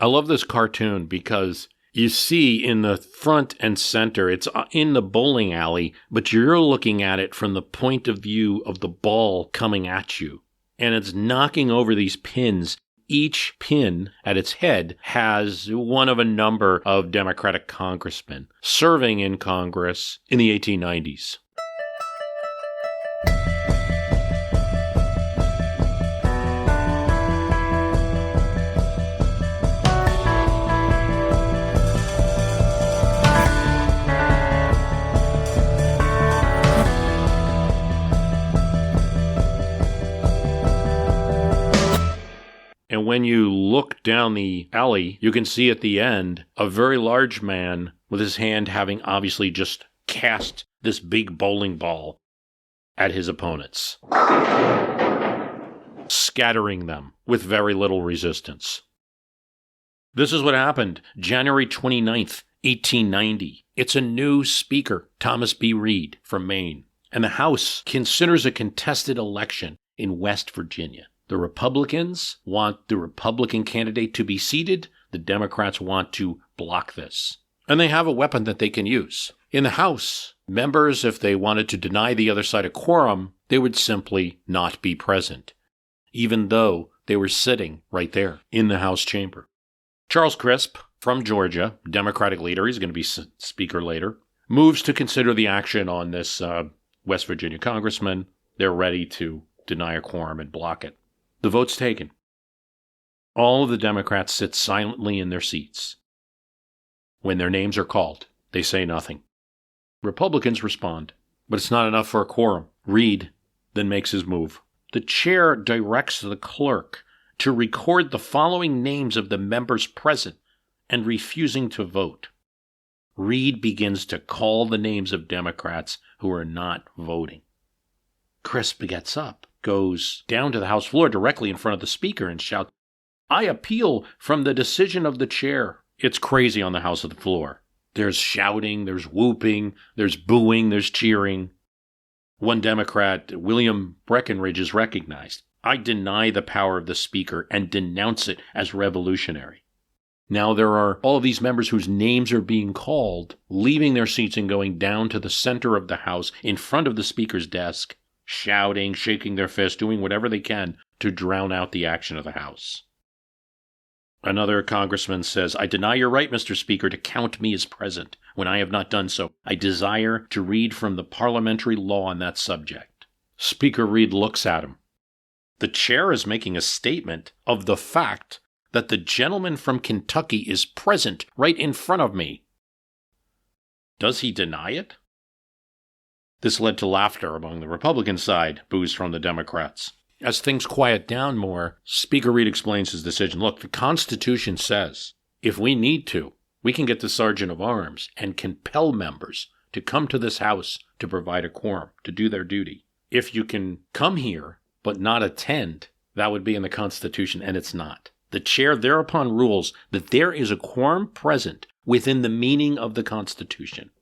I love this cartoon because you see in the front and center, it's in the bowling alley, but you're looking at it from the point of view of the ball coming at you. And it's knocking over these pins. Each pin at its head has one of a number of Democratic congressmen serving in Congress in the 1890s. And when you look down the alley, you can see at the end a very large man with his hand having obviously just cast this big bowling ball at his opponents, scattering them with very little resistance. This is what happened January 29th, 1890. It's a new speaker, Thomas B. Reed from Maine, and the House considers a contested election in West Virginia. The Republicans want the Republican candidate to be seated. The Democrats want to block this. And they have a weapon that they can use. In the House, members, if they wanted to deny the other side a quorum, they would simply not be present, even though they were sitting right there in the House chamber. Charles Crisp from Georgia, Democratic leader, he's going to be speaker later, moves to consider the action on this West Virginia congressman. They're ready to deny a quorum and block it. The vote's taken. All of the Democrats sit silently in their seats. When their names are called, they say nothing. Republicans respond, but it's not enough for a quorum. Reed then makes his move. The chair directs the clerk to record the following names of the members present and refusing to vote. Reed begins to call the names of Democrats who are not voting. Crisp gets up, goes down to the House floor directly in front of the speaker and shouts, "I appeal from the decision of the chair." It's crazy on the House of the floor. There's shouting, there's whooping, there's booing, there's cheering. One Democrat, William Breckinridge, is recognized. "I deny the power of the speaker and denounce it as revolutionary." Now there are all of these members whose names are being called, leaving their seats and going down to the center of the House in front of the speaker's desk, shouting, shaking their fists, doing whatever they can to drown out the action of the House. Another congressman says, "I deny your right, Mr. Speaker, to count me as present when I have not done so. I desire to read from the parliamentary law on that subject." Speaker Reed looks at him. The chair is making a statement of the fact that the gentleman from Kentucky is present right in front of me. Does he deny it? This led to laughter among the Republican side, boos from the Democrats. As things quiet down more, Speaker Reed explains his decision. Look, the Constitution says, if we need to, we can get the Sergeant of Arms and compel members to come to this House to provide a quorum, to do their duty. If you can come here but not attend, that would be in the Constitution, and it's not. The chair thereupon rules that there is a quorum present within the meaning of the Constitution.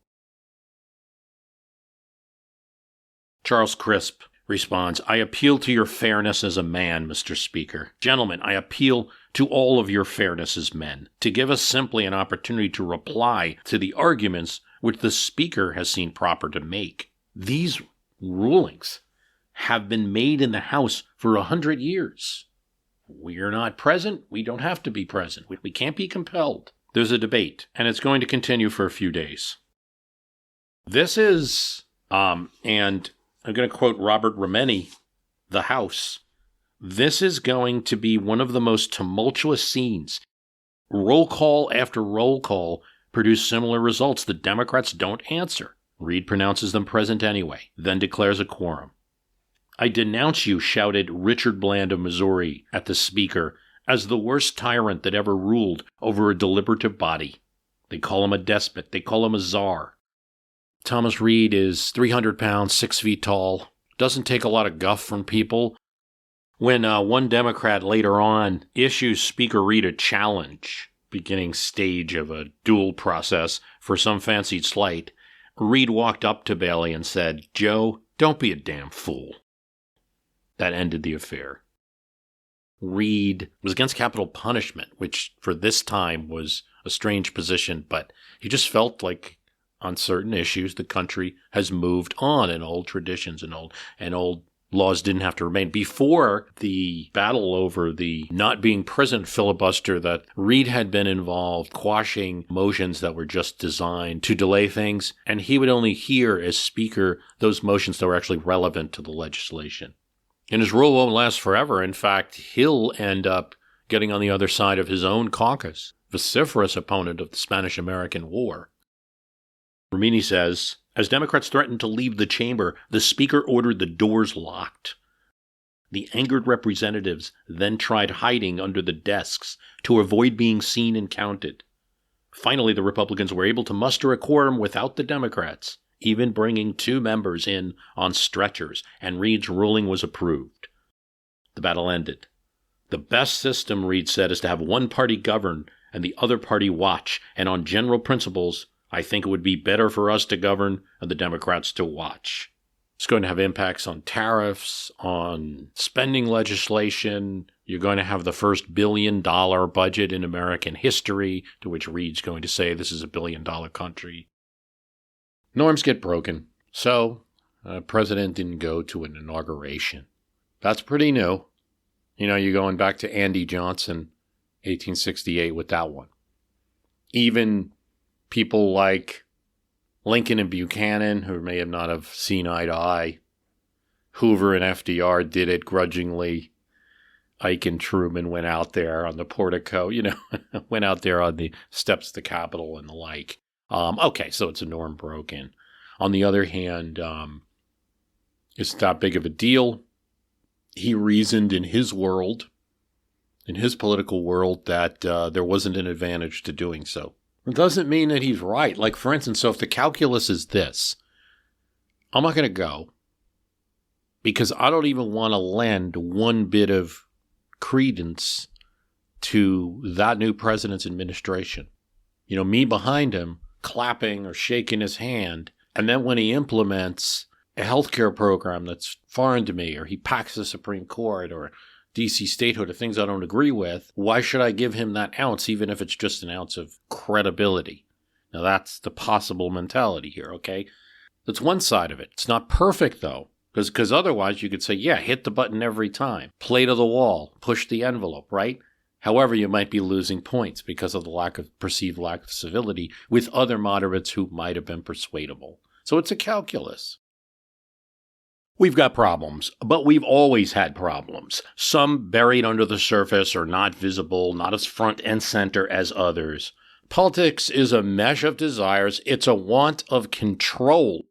Charles Crisp responds, "I appeal to your fairness as a man, Mr. Speaker. Gentlemen, I appeal to all of your fairness as men to give us simply an opportunity to reply to the arguments which the Speaker has seen proper to make. These rulings have been made in the House for 100 years. We are not present. We don't have to be present. We can't be compelled." There's a debate, and it's going to continue for a few days. This is, and I'm going to quote Robert Remini, The House. This is going to be one of the most tumultuous scenes. Roll call after roll call produce similar results. The Democrats don't answer. Reed pronounces them present anyway, then declares a quorum. "I denounce you," shouted Richard Bland of Missouri at the Speaker, "as the worst tyrant that ever ruled over a deliberative body." They call him a despot. They call him a czar. Thomas Reed is 300 pounds, 6 feet tall, doesn't take a lot of guff from people. When one Democrat later on issues Speaker Reed a challenge, beginning stage of a duel process for some fancied slight, Reed walked up to Bailey and said, "Joe, don't be a damn fool." That ended the affair. Reed was against capital punishment, which for this time was a strange position, but he just felt like on certain issues the country has moved on and old traditions and old laws didn't have to remain. Before the battle over the not being present filibuster, that Reed had been involved quashing motions that were just designed to delay things, and he would only hear as speaker those motions that were actually relevant to the legislation. And his rule won't last forever. In fact, he'll end up getting on the other side of his own caucus, vociferous opponent of the Spanish-American War. Romini says, as Democrats threatened to leave the chamber, the speaker ordered the doors locked. The angered representatives then tried hiding under the desks to avoid being seen and counted. Finally, the Republicans were able to muster a quorum without the Democrats, even bringing 2 members in on stretchers, and Reed's ruling was approved. The battle ended. The best system, Reed said, is to have one party govern and the other party watch, and on general principles, I think it would be better for us to govern and the Democrats to watch. It's going to have impacts on tariffs, on spending legislation. You're going to have the first $1 billion budget in American history, to which Reed's going to say this is a $1 billion country. Norms get broken, so the president didn't go to an inauguration. That's pretty new. You know, you're going back to Andy Johnson, 1868 with that one. Even people like Lincoln and Buchanan, who may have not have seen eye to eye. Hoover and FDR did it grudgingly. Ike and Truman went out there on the portico, went out there on the steps of the Capitol and the like. Okay, so it's a norm broken. On the other hand, it's not big of a deal. He reasoned in his world, in his political world, that there wasn't an advantage to doing so. It doesn't mean that he's right. Like, for instance, so if the calculus is this, I'm not going to go because I don't even want to lend one bit of credence to that new president's administration. Me behind him, clapping or shaking his hand, and then when he implements a healthcare program that's foreign to me, or he packs the Supreme Court, or D.C. statehood, or things I don't agree with, why should I give him that ounce, even if it's just an ounce of credibility? Now, that's the possible mentality here, okay? That's one side of it. It's not perfect, though, because otherwise you could say, yeah, hit the button every time, play to the wall, push the envelope, right? However, you might be losing points because of the perceived lack of civility with other moderates who might have been persuadable. So it's a calculus. We've got problems, but we've always had problems. Some buried under the surface or not visible, not as front and center as others. Politics is a mesh of desires. It's a want of control.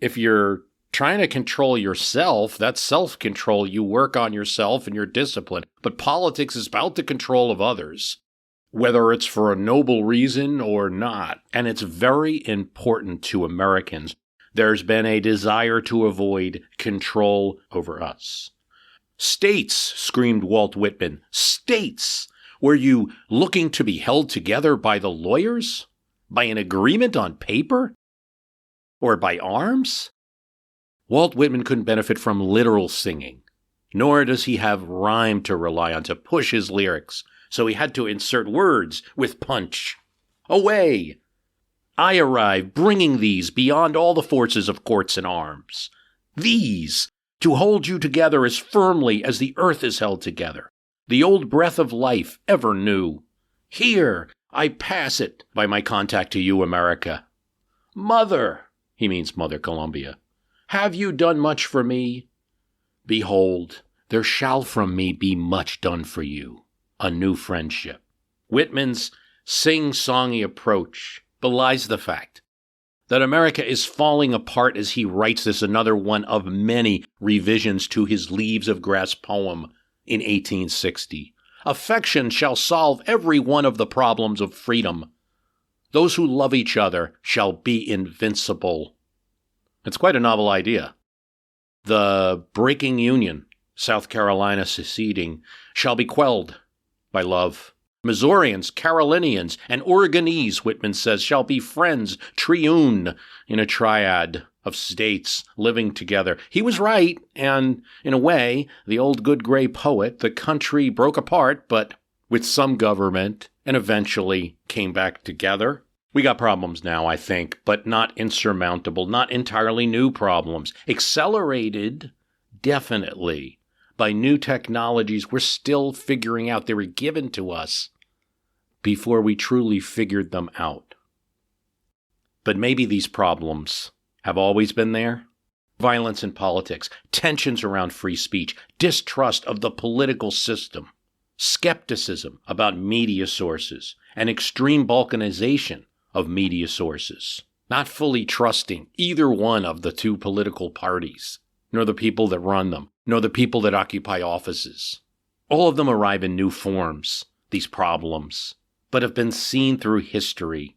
If you're trying to control yourself, that's self-control. You work on yourself and your discipline. But politics is about the control of others, whether it's for a noble reason or not. And it's very important to Americans. There's been a desire to avoid control over us. States, screamed Walt Whitman, states! Were you looking to be held together by the lawyers? By an agreement on paper? Or by arms? Walt Whitman couldn't benefit from literal singing, nor does he have rhyme to rely on to push his lyrics, so he had to insert words with punch. Away! I arrive bringing these beyond all the forces of courts and arms. These, to hold you together as firmly as the earth is held together, the old breath of life ever knew. Here, I pass it by my contact to you, America. Mother, he means Mother Columbia, have you done much for me? Behold, there shall from me be much done for you, a new friendship. Whitman's sing-songy approach belies the fact that America is falling apart as he writes this, another one of many revisions to his Leaves of Grass poem in 1860. Affection shall solve every one of the problems of freedom. Those who love each other shall be invincible. It's quite a novel idea. The breaking union, South Carolina seceding, shall be quelled by love. Missourians, Carolinians, and Oregonese, Whitman says, shall be friends, triune, in a triad of states living together. He was right, and in a way, the old good gray poet, the country broke apart, but with some government, and eventually came back together. We got problems now, I think, but not insurmountable, not entirely new problems. Accelerated, definitely, by new technologies we're still figuring out. They were given to us before we truly figured them out. But maybe these problems have always been there. Violence in politics, tensions around free speech, distrust of the political system, skepticism about media sources, and extreme balkanization of media sources. Not fully trusting either one of the two political parties, nor the people that run them, nor the people that occupy offices. All of them arrive in new forms, these problems, but have been seen through history.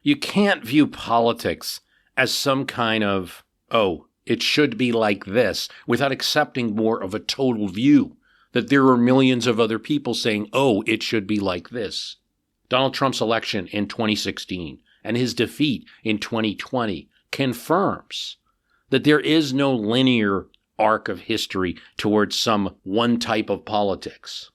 You can't view politics as some kind of, oh, it should be like this, without accepting more of a total view, that there are millions of other people saying, oh, it should be like this. Donald Trump's election in 2016 and his defeat in 2020 confirms that there is no linear arc of history towards some one type of politics.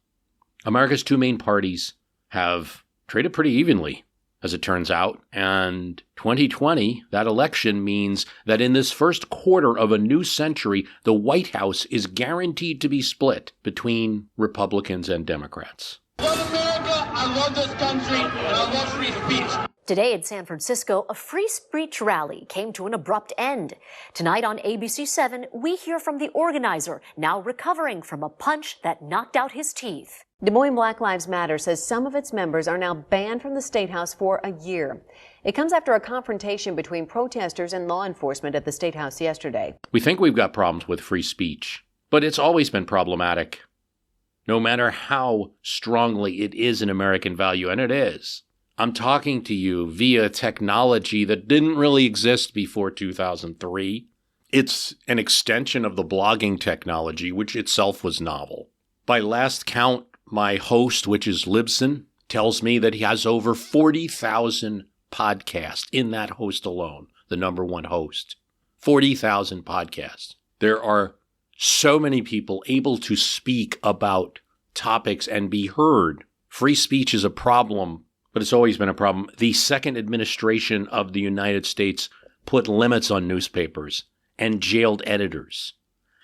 America's two main parties have traded pretty evenly, as it turns out, and 2020, that election, means that in this first quarter of a new century, the White House is guaranteed to be split between Republicans and Democrats. I love America, I love this country, and I love free speech. Today in San Francisco, a free speech rally came to an abrupt end. Tonight on ABC7, we hear from the organizer, now recovering from a punch that knocked out his teeth. Des Moines Black Lives Matter says some of its members are now banned from the State House for a year. It comes after a confrontation between protesters and law enforcement at the State House yesterday. We think we've got problems with free speech, but it's always been problematic. No matter how strongly it is an American value, and it is. I'm talking to you via technology that didn't really exist before 2003. It's an extension of the blogging technology, which itself was novel. By last count, my host, which is Libsyn, tells me that he has over 40,000 podcasts in that host alone, the number one host. 40,000 podcasts. There are so many people able to speak about topics and be heard. Free speech is a problem, but it's always been a problem. The second administration of the United States put limits on newspapers and jailed editors.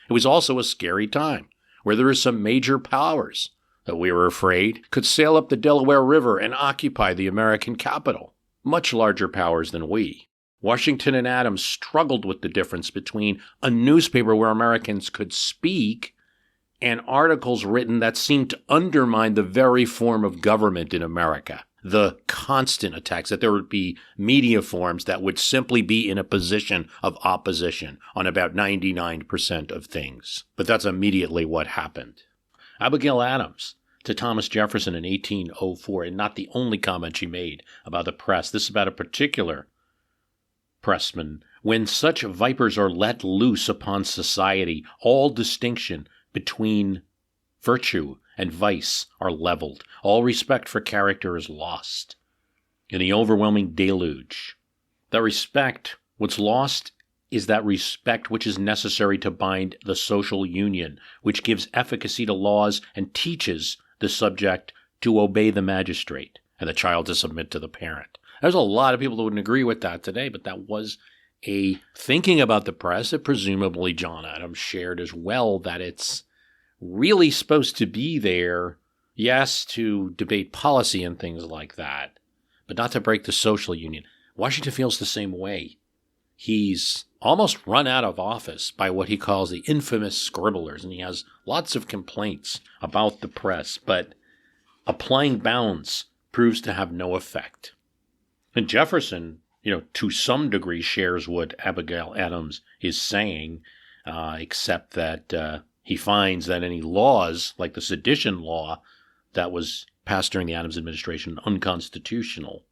It was also a scary time where there were some major powers that we were afraid could sail up the Delaware River and occupy the American capital. Much larger powers than we. Washington and Adams struggled with the difference between a newspaper where Americans could speak and articles written that seemed to undermine the very form of government in America. The constant attacks that there would be media forms that would simply be in a position of opposition on about 99% of things. But that's immediately what happened. Abigail Adams to Thomas Jefferson in 1804, and not the only comment she made about the press. This is about a particular pressman. When such vipers are let loose upon society, all distinction between virtue and vice are leveled. All respect for character is lost in the overwhelming deluge. That respect, what's lost is that respect which is necessary to bind the social union, which gives efficacy to laws and teaches the subject to obey the magistrate and the child to submit to the parent. There's a lot of people that wouldn't agree with that today, but that was a thinking about the press that presumably John Adams shared as well, that it's really supposed to be there, yes, to debate policy and things like that, but not to break the social union. Washington feels the same way. He's almost run out of office by what he calls the infamous scribblers, and he has lots of complaints about the press, but applying bounds proves to have no effect. And Jefferson, to some degree shares what Abigail Adams is saying, except that he finds that any laws, like the sedition law that was passed during the Adams administration, unconstitutional.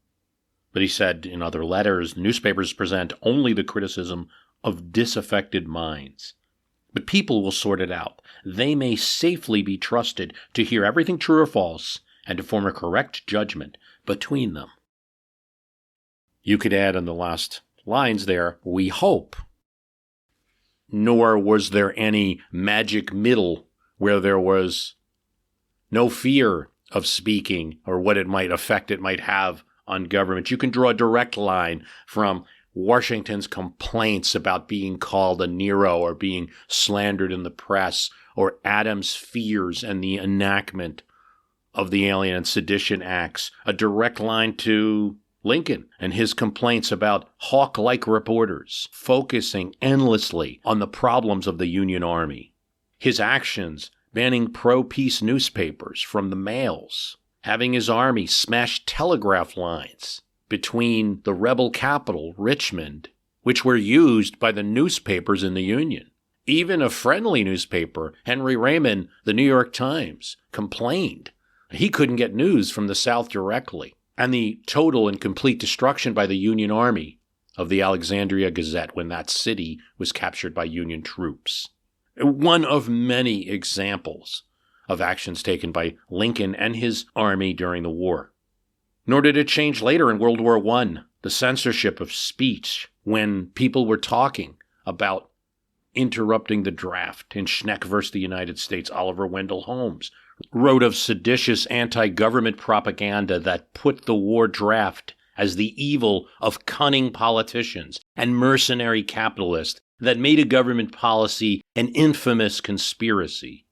But he said in other letters, newspapers present only the criticism of disaffected minds. But people will sort it out. They may safely be trusted to hear everything true or false and to form a correct judgment between them. You could add in the last lines there, we hope. Nor was there any magic middle where there was no fear of speaking or what effect it might have on government. You can draw a direct line from Washington's complaints about being called a Nero or being slandered in the press, or Adams' fears and the enactment of the Alien and Sedition Acts, a direct line to Lincoln and his complaints about hawk-like reporters focusing endlessly on the problems of the Union Army. His actions banning pro-peace newspapers from the mails, having his army smash telegraph lines between the rebel capital, Richmond, which were used by the newspapers in the Union. Even a friendly newspaper, Henry Raymond, the New York Times, complained he couldn't get news from the South directly. And the total and complete destruction by the Union Army of the Alexandria Gazette when that city was captured by Union troops. One of many examples of actions taken by Lincoln and his army during the war. Nor did it change later in World War I, the censorship of speech, when people were talking about interrupting the draft. In Schneck versus the United States, Oliver Wendell Holmes wrote of seditious anti-government propaganda that put the war draft as the evil of cunning politicians and mercenary capitalists that made a government policy an infamous conspiracy,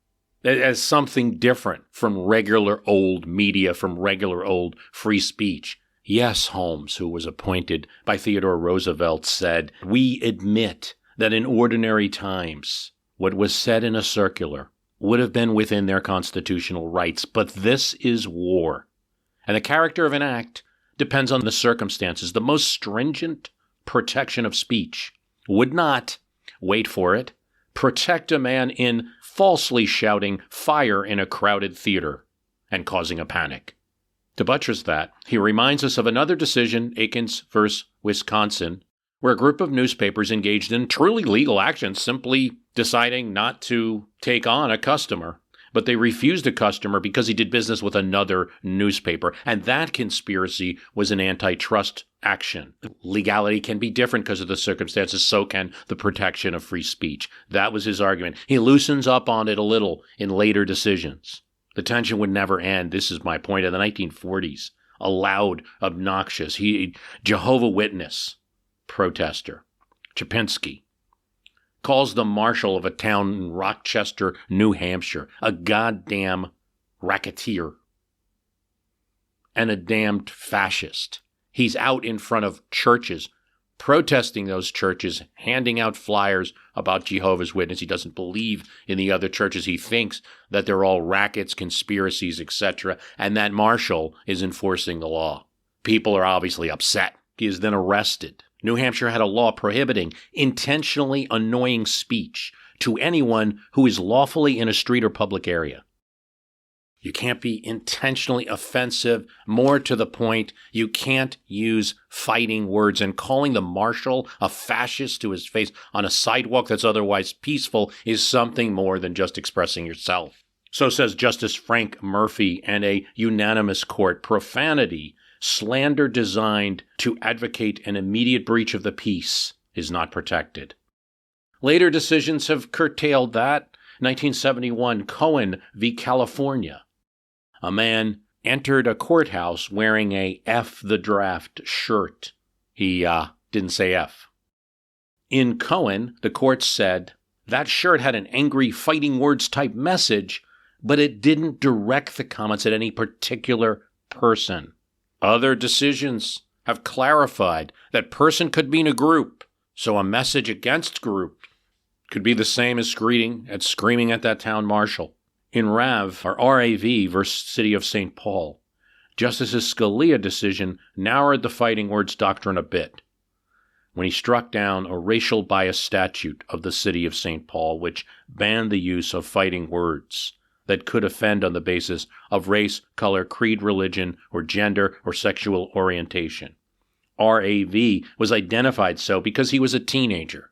as something different from regular old media, from regular old free speech. Yes, Holmes, who was appointed by Theodore Roosevelt, said, "We admit that in ordinary times, what was said in a circular would have been within their constitutional rights, but this is war. And the character of an act depends on the circumstances. The most stringent protection of speech would not, wait for it, protect a man in falsely shouting fire in a crowded theater and causing a panic." To buttress that, he reminds us of another decision, Akins versus Wisconsin, where a group of newspapers engaged in truly legal actions, simply deciding not to take on a customer, but they refused a customer because he did business with another newspaper. And that conspiracy was an antitrust action. Legality can be different because of the circumstances, so can the protection of free speech. That was his argument. He loosens up on it a little in later decisions. The tension would never end. This is my point. In the 1940s, a loud, obnoxious, Jehovah's Witness protester, Chapinski, calls the marshal of a town in Rochester, New Hampshire, a goddamn racketeer and a damned fascist. He's out in front of churches, protesting those churches, handing out flyers about Jehovah's Witness. He doesn't believe in the other churches. He thinks that they're all rackets, conspiracies, etc., and that marshal is enforcing the law. People are obviously upset. He is then arrested. New Hampshire had a law prohibiting intentionally annoying speech to anyone who is lawfully in a street or public area. You can't be intentionally offensive. More to the point, you can't use fighting words. And calling the marshal a fascist to his face on a sidewalk that's otherwise peaceful is something more than just expressing yourself. So says Justice Frank Murphy and a unanimous court. Profanity, slander designed to advocate an immediate breach of the peace, is not protected. Later decisions have curtailed that. 1971, Cohen v. California. A man entered a courthouse wearing a F the draft shirt. He didn't say F. In Cohen, the court said that shirt had an angry fighting words type message, but it didn't direct the comments at any particular person. Other decisions have clarified that person could mean a group, so a message against group could be the same as screaming at that town marshal. In RAV versus City of St. Paul, Justice Scalia decision narrowed the fighting words doctrine a bit when he struck down a racial bias statute of the City of St. Paul, which banned the use of fighting words that could offend on the basis of race, color, creed, religion, or gender, or sexual orientation. RAV was identified so because he was a teenager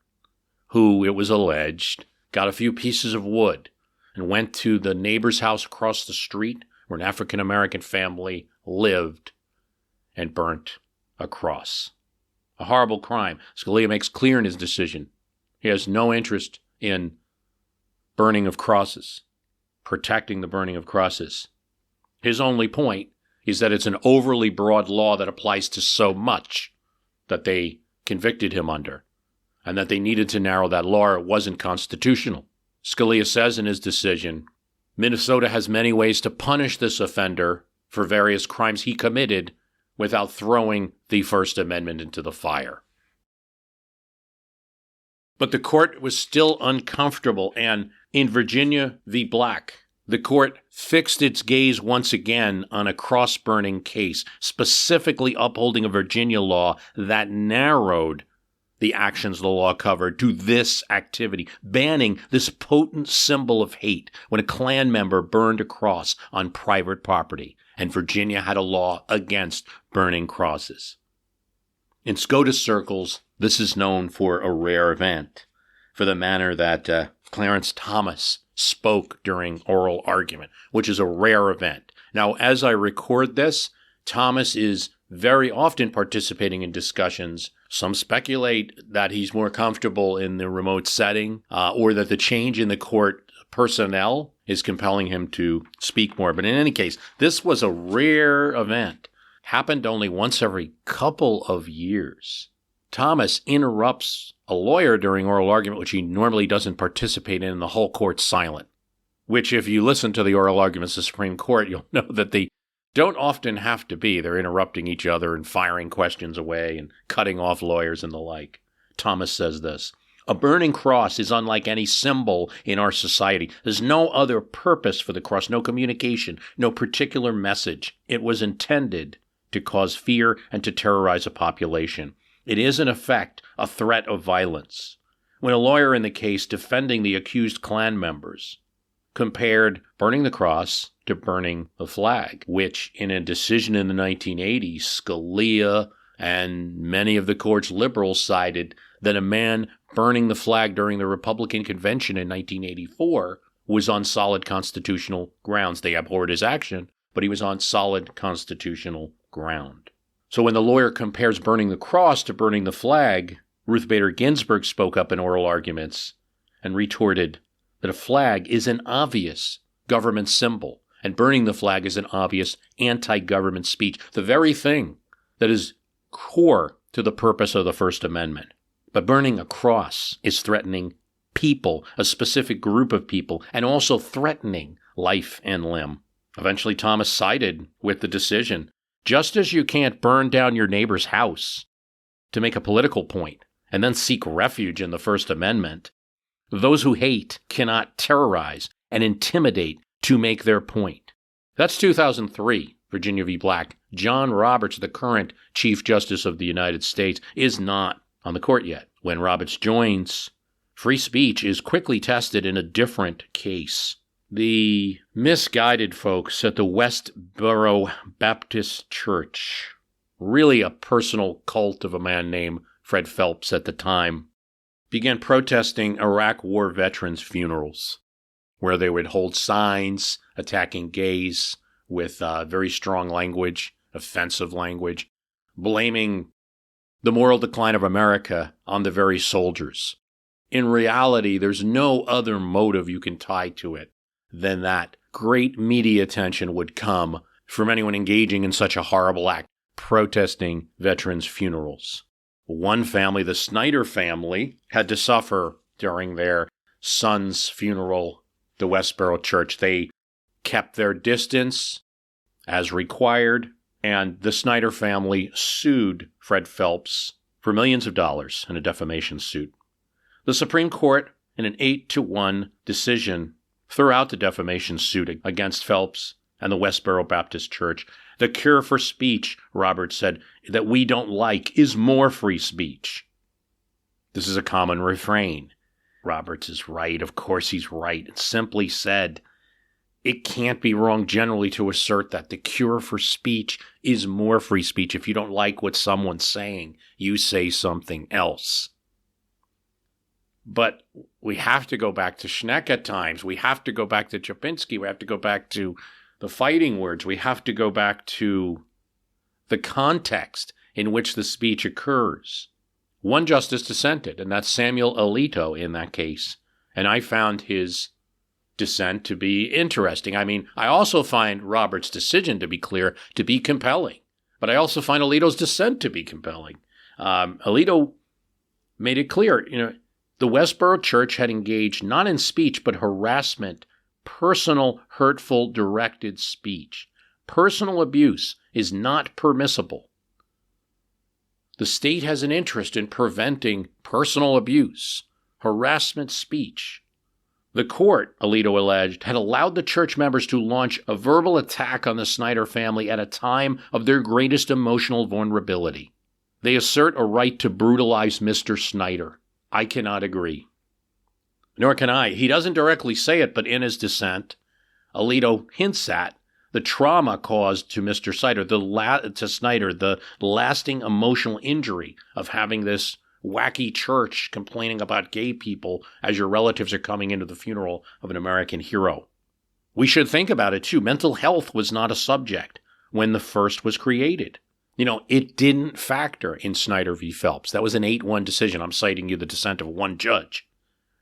who, it was alleged, got a few pieces of wood and went to the neighbor's house across the street where an African-American family lived and burnt a cross. A horrible crime. Scalia makes clear in his decision he has no interest in burning of crosses, protecting the burning of crosses. His only point is that it's an overly broad law that applies to so much that they convicted him under, and that they needed to narrow that law or it wasn't constitutional. Scalia says in his decision, Minnesota has many ways to punish this offender for various crimes he committed without throwing the First Amendment into the fire. But the court was still uncomfortable, and in Virginia v. Black, the court fixed its gaze once again on a cross-burning case, specifically upholding a Virginia law that narrowed the actions the law covered to this activity, banning this potent symbol of hate when a Klan member burned a cross on private property, and Virginia had a law against burning crosses. In SCOTUS circles, this is known for a rare event, for the manner that Clarence Thomas spoke during oral argument, which is a rare event. Now, as I record this, Thomas is very often participating in discussions. Some speculate that he's more comfortable in the remote setting, or that the change in the court personnel is compelling him to speak more. But in any case, this was a rare event. Happened only once every couple of years. Thomas interrupts a lawyer during oral argument, which he normally doesn't participate in, and the whole court's silent. Which, if you listen to the oral arguments of the Supreme Court, you'll know that they don't often have to be. They're interrupting each other and firing questions away and cutting off lawyers and the like. Thomas says this, "A burning cross is unlike any symbol in our society. There's no other purpose for the cross, no communication, no particular message. It was intended to cause fear and to terrorize a population. It is, in effect, a threat of violence." When a lawyer in the case defending the accused Klan members compared burning the cross to burning the flag, which in a decision in the 1980s, Scalia and many of the court's liberals cited that a man burning the flag during the Republican convention in 1984 was on solid constitutional grounds. They abhorred his action, but he was on solid constitutional ground. So when the lawyer compares burning the cross to burning the flag, Ruth Bader Ginsburg spoke up in oral arguments and retorted that a flag is an obvious government symbol, and burning the flag is an obvious anti-government speech, the very thing that is core to the purpose of the First Amendment. But burning a cross is threatening people, a specific group of people, and also threatening life and limb. Eventually, Thomas sided with the decision. Just as you can't burn down your neighbor's house to make a political point and then seek refuge in the First Amendment, those who hate cannot terrorize and intimidate to make their point. That's 2003, Virginia v. Black. John Roberts, the current Chief Justice of the United States, is not on the court yet. When Roberts joins, free speech is quickly tested in a different case. The misguided folks at the Westboro Baptist Church, really a personal cult of a man named Fred Phelps at the time, began protesting Iraq War veterans' funerals, where they would hold signs attacking gays with very strong language, offensive language, blaming the moral decline of America on the very soldiers. In reality, there's no other motive you can tie to it than that great media attention would come from anyone engaging in such a horrible act, protesting veterans' funerals. One family, the Snyder family, had to suffer during their son's funeral, the Westboro Church. They kept their distance as required, and the Snyder family sued Fred Phelps for millions of dollars in a defamation suit. The Supreme Court, in an 8-1 decision, threw out the defamation suit against Phelps and the Westboro Baptist Church. The cure for speech, Roberts said, that we don't like is more free speech. This is a common refrain. Roberts is right. Of course he's right. It simply said, it can't be wrong generally to assert that the cure for speech is more free speech. If you don't like what someone's saying, you say something else. But we have to go back to Schneck at times. We have to go back to Chapinski. We have to go back to the fighting words. We have to go back to the context in which the speech occurs. One justice dissented, and that's Samuel Alito in that case. And I found his dissent to be interesting. I mean, I also find Roberts' decision, to be clear, to be compelling. But I also find Alito's dissent to be compelling. Alito made it clear, the Westboro Church had engaged not in speech, but harassment, personal, hurtful, directed speech. Personal abuse is not permissible. The state has an interest in preventing personal abuse, harassment speech. The court, Alito alleged, had allowed the church members to launch a verbal attack on the Snyder family at a time of their greatest emotional vulnerability. They assert a right to brutalize Mr. Snyder. I cannot agree. Nor can I. He doesn't directly say it, but in his dissent, Alito hints at the trauma caused to Mr. Snyder, the lasting emotional injury of having this wacky church complaining about gay people as your relatives are coming into the funeral of an American hero. We should think about it, too. Mental health was not a subject when the first was created. It didn't factor in Snyder v. Phelps. That was an 8-1 decision. I'm citing you the dissent of one judge.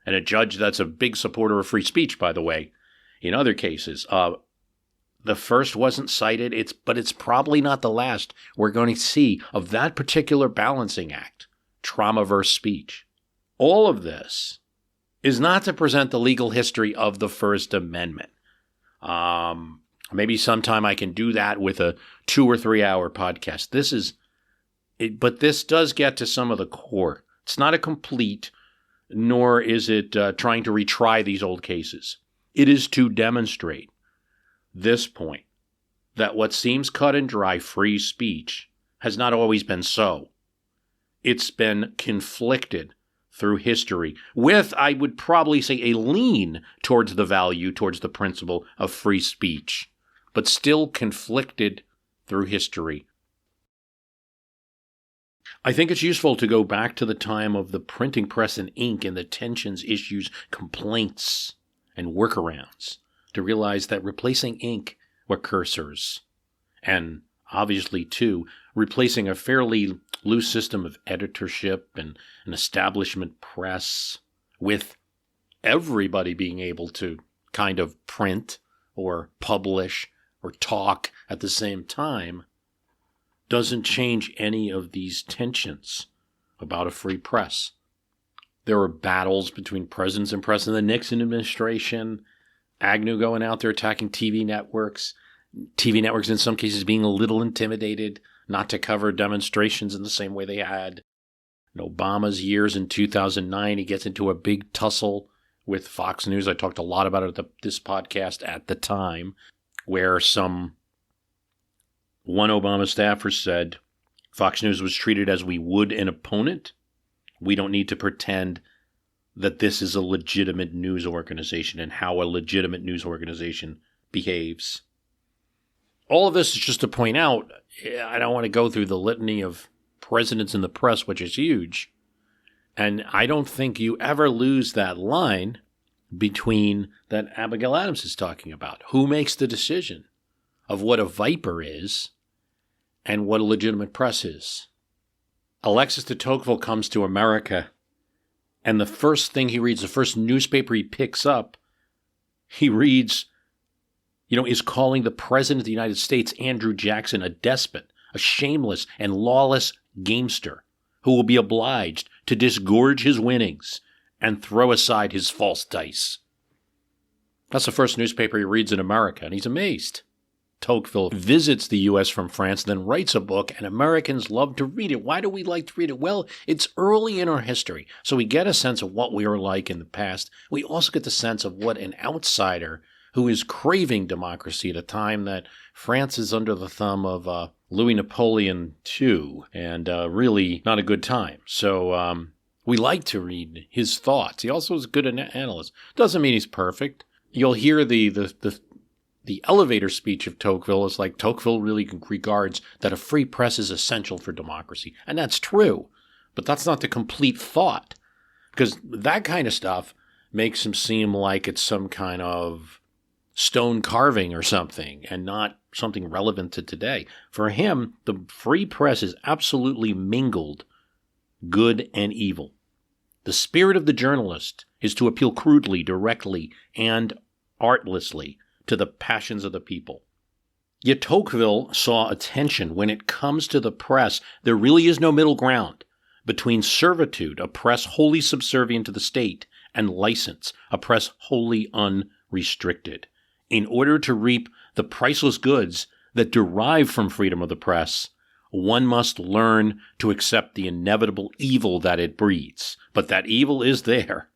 And a judge that's a big supporter of free speech, by the way, in other cases. The first wasn't cited, but it's probably not the last we're going to see of that particular balancing act, trauma versus speech. All of this is not to present the legal history of the First Amendment. Maybe sometime I can do that with a 2 or 3 hour podcast. But this does get to some of the core. It's not a complete, nor is it trying to retry these old cases. It is to demonstrate this point, that what seems cut and dry free speech has not always been so. It's been conflicted through history with, I would probably say, a lean towards the principle of free speech, but still conflicted through history. I think it's useful to go back to the time of the printing press and ink and the tensions, issues, complaints, and workarounds, to realize that replacing ink were cursors, and obviously, too, replacing a fairly loose system of editorship and an establishment press with everybody being able to kind of print or publish or talk at the same time doesn't change any of these tensions about a free press. There were battles between presidents and press in the Nixon administration, Agnew going out there attacking TV networks in some cases being a little intimidated not to cover demonstrations in the same way they had. In Obama's years in 2009, he gets into a big tussle with Fox News. I talked a lot about it at this podcast at the time, where one Obama staffer said Fox News was treated as we would an opponent. We don't need to pretend that this is a legitimate news organization and how a legitimate news organization behaves. All of this is just to point out, I don't want to go through the litany of presidents in the press, which is huge. And I don't think you ever lose that line between that Abigail Adams is talking about. Who makes the decision of what a viper is and what a legitimate press is? Alexis de Tocqueville comes to America, and the first thing he reads, the first newspaper he picks up, he reads, is calling the President of the United States, Andrew Jackson, a despot, a shameless and lawless gamester who will be obliged to disgorge his winnings and throw aside his false dice. That's the first newspaper he reads in America, and he's amazed. Tocqueville visits the U.S. from France, then writes a book, and Americans love to read it. Why do we like to read it? Well, it's early in our history, so we get a sense of what we were like in the past. We also get the sense of what an outsider who is craving democracy at a time that France is under the thumb of Louis Napoleon II, and really not a good time. So we like to read his thoughts. He also is a good analyst. Doesn't mean he's perfect. You'll hear the elevator speech of Tocqueville is like Tocqueville really regards that a free press is essential for democracy. And that's true, but that's not the complete thought, because that kind of stuff makes him seem like it's some kind of stone carving or something and not something relevant to today. For him, the free press is absolutely mingled good and evil. The spirit of the journalist is to appeal crudely, directly, and artlessly to the passions of the people. Yet Tocqueville saw a tension. When it comes to the press, there really is no middle ground between servitude, a press wholly subservient to the state, and license, a press wholly unrestricted. In order to reap the priceless goods that derive from freedom of the press, one must learn to accept the inevitable evil that it breeds. But that evil is there.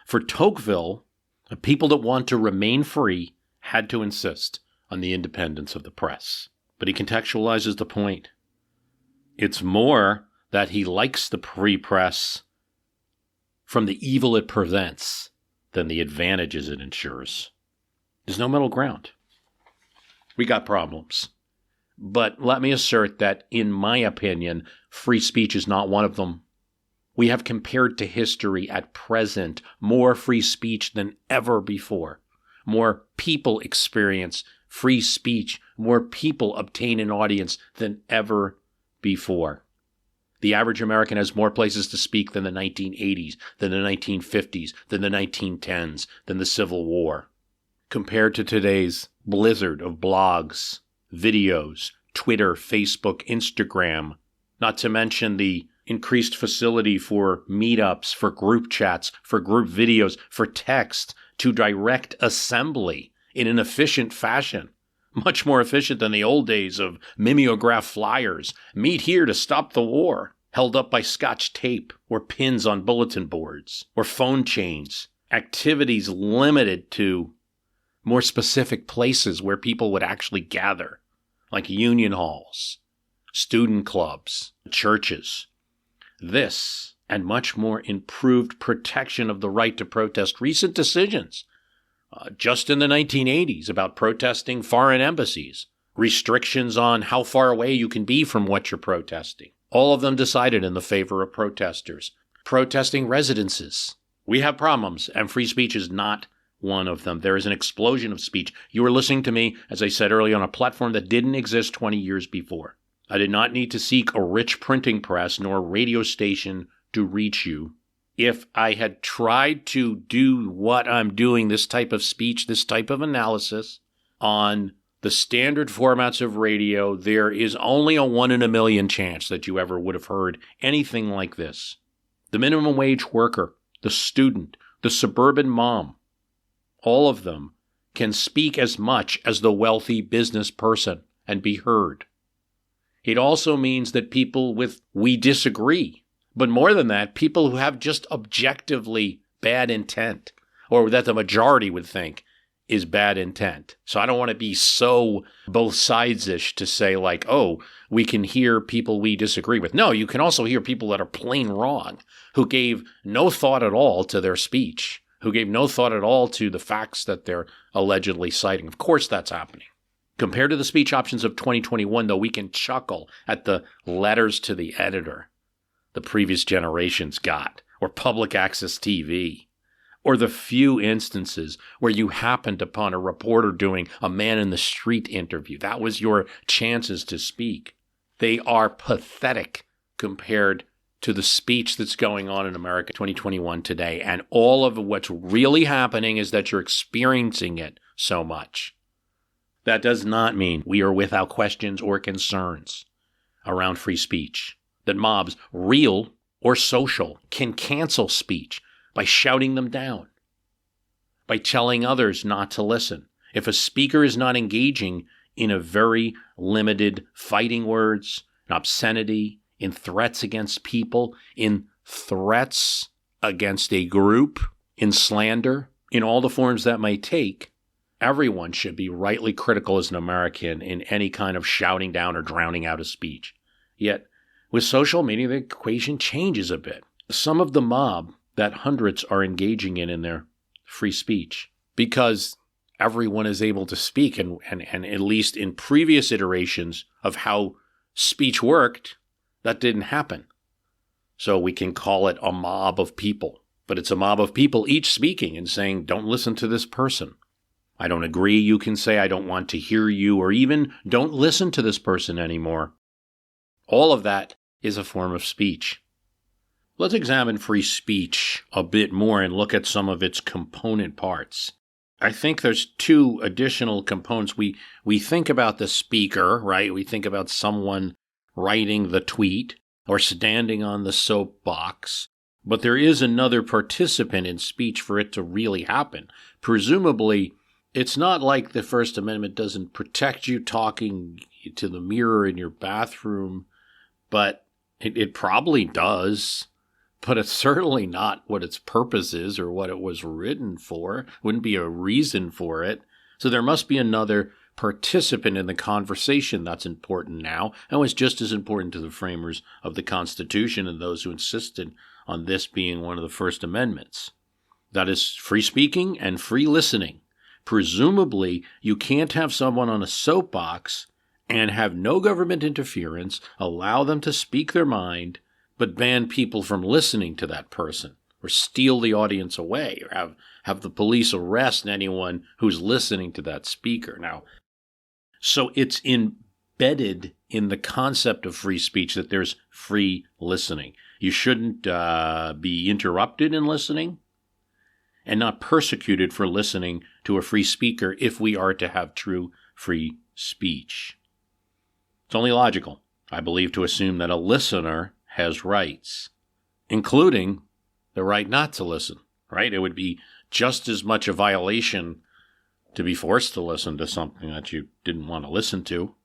For Tocqueville, the people that want to remain free had to insist on the independence of the press. But he contextualizes the point. It's more that he likes the free press from the evil it prevents than the advantages it ensures. There's no middle ground. We got problems. But let me assert that, in my opinion, free speech is not one of them. We have, compared to history at present, more free speech than ever before. More people experience free speech. More people obtain an audience than ever before. The average American has more places to speak than the 1980s, than the 1950s, than the 1910s, than the Civil War. Compared to today's blizzard of blogs, videos, Twitter, Facebook, Instagram, not to mention the increased facility for meetups, for group chats, for group videos, for text, to direct assembly in an efficient fashion. Much more efficient than the old days of mimeograph flyers, meet here to stop the war, held up by Scotch tape or pins on bulletin boards or phone chains, activities limited to more specific places where people would actually gather, like union halls, student clubs, churches. This and much more improved protection of the right to protest. Recent decisions, just in the 1980s, about protesting foreign embassies, restrictions on how far away you can be from what you're protesting. All of them decided in the favor of protesters. Protesting residences. We have problems, and free speech is not one of them. There is an explosion of speech. You are listening to me, as I said earlier, on a platform that didn't exist 20 years before. I did not need to seek a rich printing press nor a radio station to reach you. If I had tried to do what I'm doing, this type of speech, this type of analysis, on the standard formats of radio, there is only a 1 in a million chance that you ever would have heard anything like this. The minimum wage worker, the student, the suburban mom, all of them can speak as much as the wealthy business person and be heard. It also means that people we disagree, but more than that, people who have just objectively bad intent, or that the majority would think is bad intent. So I don't want to be so both sides-ish to say like, oh, we can hear people we disagree with. No, you can also hear people that are plain wrong, who gave no thought at all to their speech, who gave no thought at all to the facts that they're allegedly citing. Of course that's happening. Compared to the speech options of 2021, though, we can chuckle at the letters to the editor the previous generations got, or public access TV, or the few instances where you happened upon a reporter doing a man-in-the-street interview. That was your chances to speak. They are pathetic compared to the speech that's going on in America 2021 today. And all of what's really happening is that you're experiencing it so much. That does not mean we are without questions or concerns around free speech. That mobs, real or social, can cancel speech by shouting them down, by telling others not to listen. If a speaker is not engaging in a very limited fighting words, in obscenity, in threats against people, in threats against a group, in slander, in all the forms that may take, everyone should be rightly critical as an American in any kind of shouting down or drowning out of speech. Yet, with social media, the equation changes a bit. Some of the mob that hundreds are engaging in their free speech, because everyone is able to speak, and at least in previous iterations of how speech worked, that didn't happen. So we can call it a mob of people, but it's a mob of people each speaking and saying, don't listen to this person. I don't agree. You can say, I don't want to hear you, or even don't listen to this person anymore. All of that is a form of speech. Let's examine free speech a bit more and look at some of its component parts. I think there's two additional components. We think about the speaker, right? We think about someone writing the tweet or standing on the soapbox. But there is another participant in speech for it to really happen. Presumably, it's not like the First Amendment doesn't protect you talking to the mirror in your bathroom, but it probably does. But it's certainly not what its purpose is or what it was written for. Wouldn't be a reason for it. So there must be another participant in the conversation that's important now, and was just as important to the framers of the Constitution and those who insisted on this being one of the First Amendments. That is free speaking and free listening. Presumably, you can't have someone on a soapbox and have no government interference, allow them to speak their mind, but ban people from listening to that person, or steal the audience away, or have the police arrest anyone who's listening to that speaker. Now, so it's embedded in the concept of free speech that there's free listening. You shouldn't be interrupted in listening and not persecuted for listening to a free speaker if we are to have true free speech. It's only logical, I believe, to assume that a listener has rights, including the right not to listen, right? It would be just as much a violation to be forced to listen to something that you didn't want to listen to.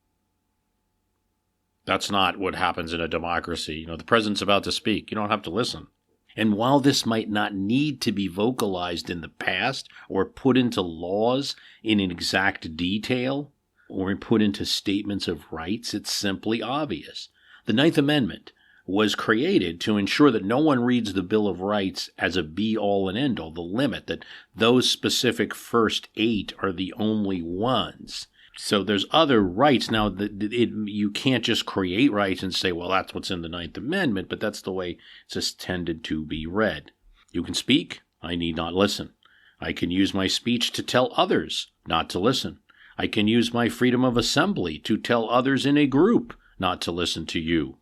That's not what happens in a democracy. The president's about to speak. You don't have to listen. And while this might not need to be vocalized in the past or put into laws in an exact detail or put into statements of rights, it's simply obvious. The Ninth Amendment was created to ensure that no one reads the Bill of Rights as a be-all and end-all, the limit that those specific first 8 are the only ones. So there's other rights. Now, you can't just create rights and say, well, that's what's in the Ninth Amendment, but that's the way it's intended to be read. You can speak, I need not listen. I can use my speech to tell others not to listen. I can use my freedom of assembly to tell others in a group not to listen to you.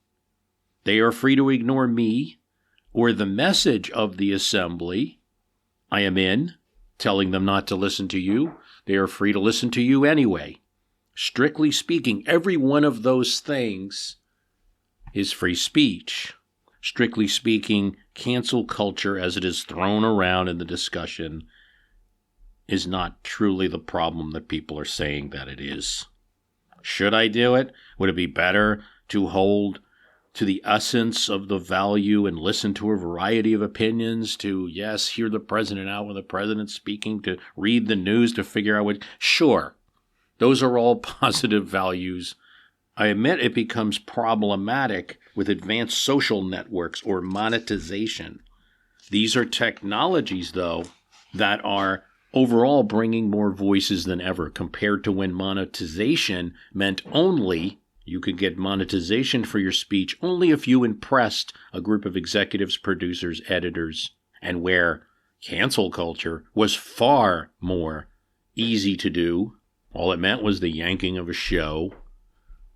They are free to ignore me or the message of the assembly I am in, telling them not to listen to you. They are free to listen to you anyway. Strictly speaking, every one of those things is free speech. Strictly speaking, cancel culture, as it is thrown around in the discussion, is not truly the problem that people are saying that it is. Should I do it? Would it be better to hold to the essence of the value and listen to a variety of opinions, to, yes, hear the president out when the president's speaking, to read the news to figure out what? Sure, those are all positive values. I admit it becomes problematic with advanced social networks or monetization. These are technologies, though, that are overall bringing more voices than ever, compared to when monetization meant only you could get monetization for your speech only if you impressed a group of executives, producers, editors, and where cancel culture was far more easy to do. All it meant was the yanking of a show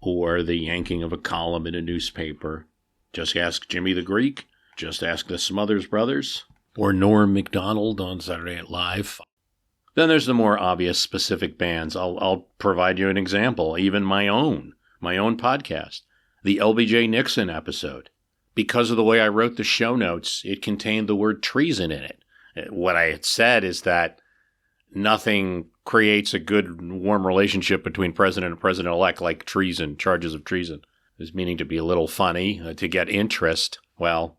or the yanking of a column in a newspaper. Just ask Jimmy the Greek, just ask the Smothers Brothers, or Norm Macdonald on Saturday Night Live. Then there's the more obvious specific bans. I'll provide you an example, even my own podcast, the LBJ Nixon episode. Because of the way I wrote the show notes, it contained the word treason in it. What I had said is that nothing creates a good, warm relationship between president and president-elect like treason, charges of treason. It was meaning to be a little funny, to get interest. Well,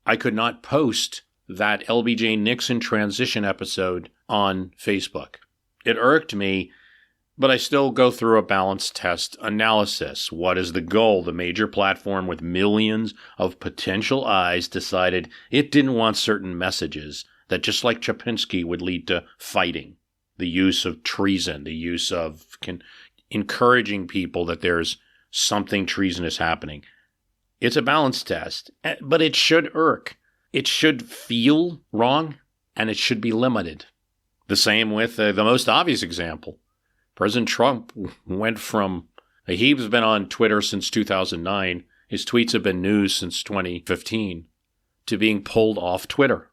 I could not post that LBJ Nixon transition episode on Facebook. It irked me, but I still go through a balance test analysis. What is the goal? The major platform with millions of potential eyes decided it didn't want certain messages that, just like Chapinski, would lead to fighting. The use of treason, the use of encouraging people that there's something treasonous happening. It's a balance test, but it should irk. It should feel wrong, and it should be limited. The same with the most obvious example. President Trump went from, he's been on Twitter since 2009, his tweets have been news since 2015, to being pulled off Twitter.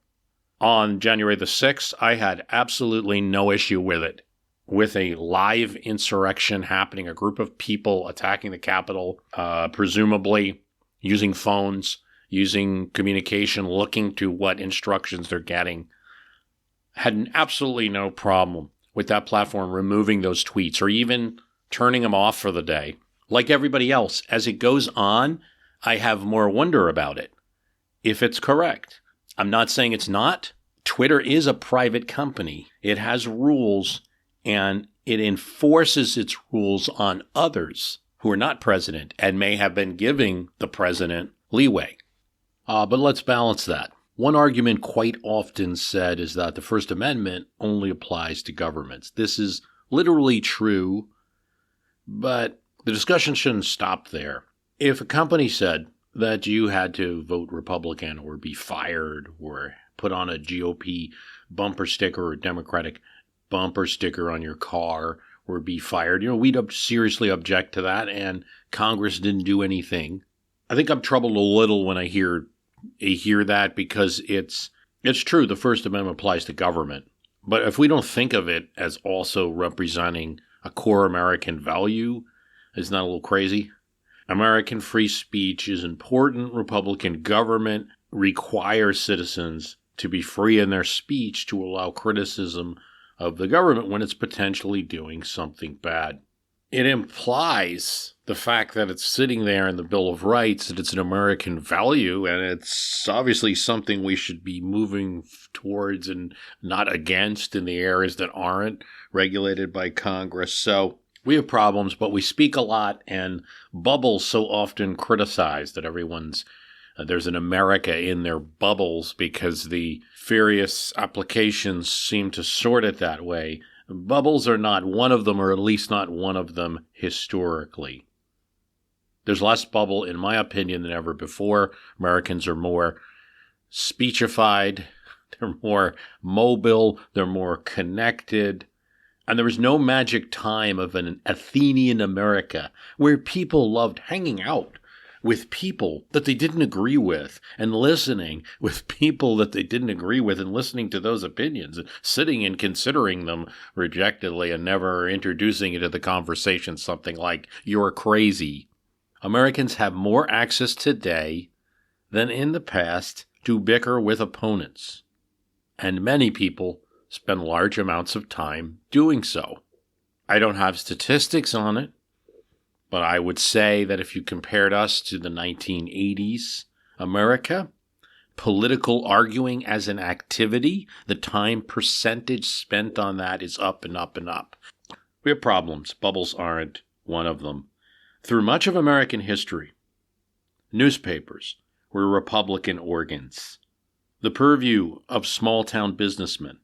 On January the 6th, I had absolutely no issue with it. With a live insurrection happening, a group of people attacking the Capitol, presumably using phones, using communication, looking to what instructions they're getting. Had absolutely no problem with that platform removing those tweets or even turning them off for the day. Like everybody else, as it goes on, I have more wonder about it. If it's correct. I'm not saying it's not. Twitter is a private company. It has rules, and it enforces its rules on others who are not president and may have been giving the president leeway. But let's balance that. One argument quite often said is that the First Amendment only applies to governments. This is literally true, but the discussion shouldn't stop there. If a company said that you had to vote Republican or be fired or put on a GOP bumper sticker or Democratic bumper sticker on your car or be fired, we'd seriously object to that, and Congress didn't do anything. I think I'm troubled a little when I hear that, because it's true, the First Amendment applies to government. But if we don't think of it as also representing a core American value, isn't that a little crazy? American free speech is important. Republican government requires citizens to be free in their speech to allow criticism of the government when it's potentially doing something bad. It implies the fact that it's sitting there in the Bill of Rights, that it's an American value, and it's obviously something we should be moving towards and not against in the areas that aren't regulated by Congress. So we have problems, but we speak a lot, and bubbles so often criticize that there's an America in their bubbles because the various applications seem to sort it that way. Bubbles are not one of them, or at least not one of them historically. There's less bubble, in my opinion, than ever before. Americans are more speechified, they're more mobile, they're more connected. And there was no magic time of an Athenian America where people loved hanging out with people that they didn't agree with and listening with people that they didn't agree with and listening to those opinions and sitting and considering them rejectedly and never introducing into the conversation something like, "You're crazy." Americans have more access today than in the past to bicker with opponents. And many people spend large amounts of time doing so. I don't have statistics on it, but I would say that if you compared us to the 1980s America, political arguing as an activity, the time percentage spent on that is up and up and up. We have problems. Bubbles aren't one of them. Through much of American history, newspapers were Republican organs, the purview of small-town businessmen,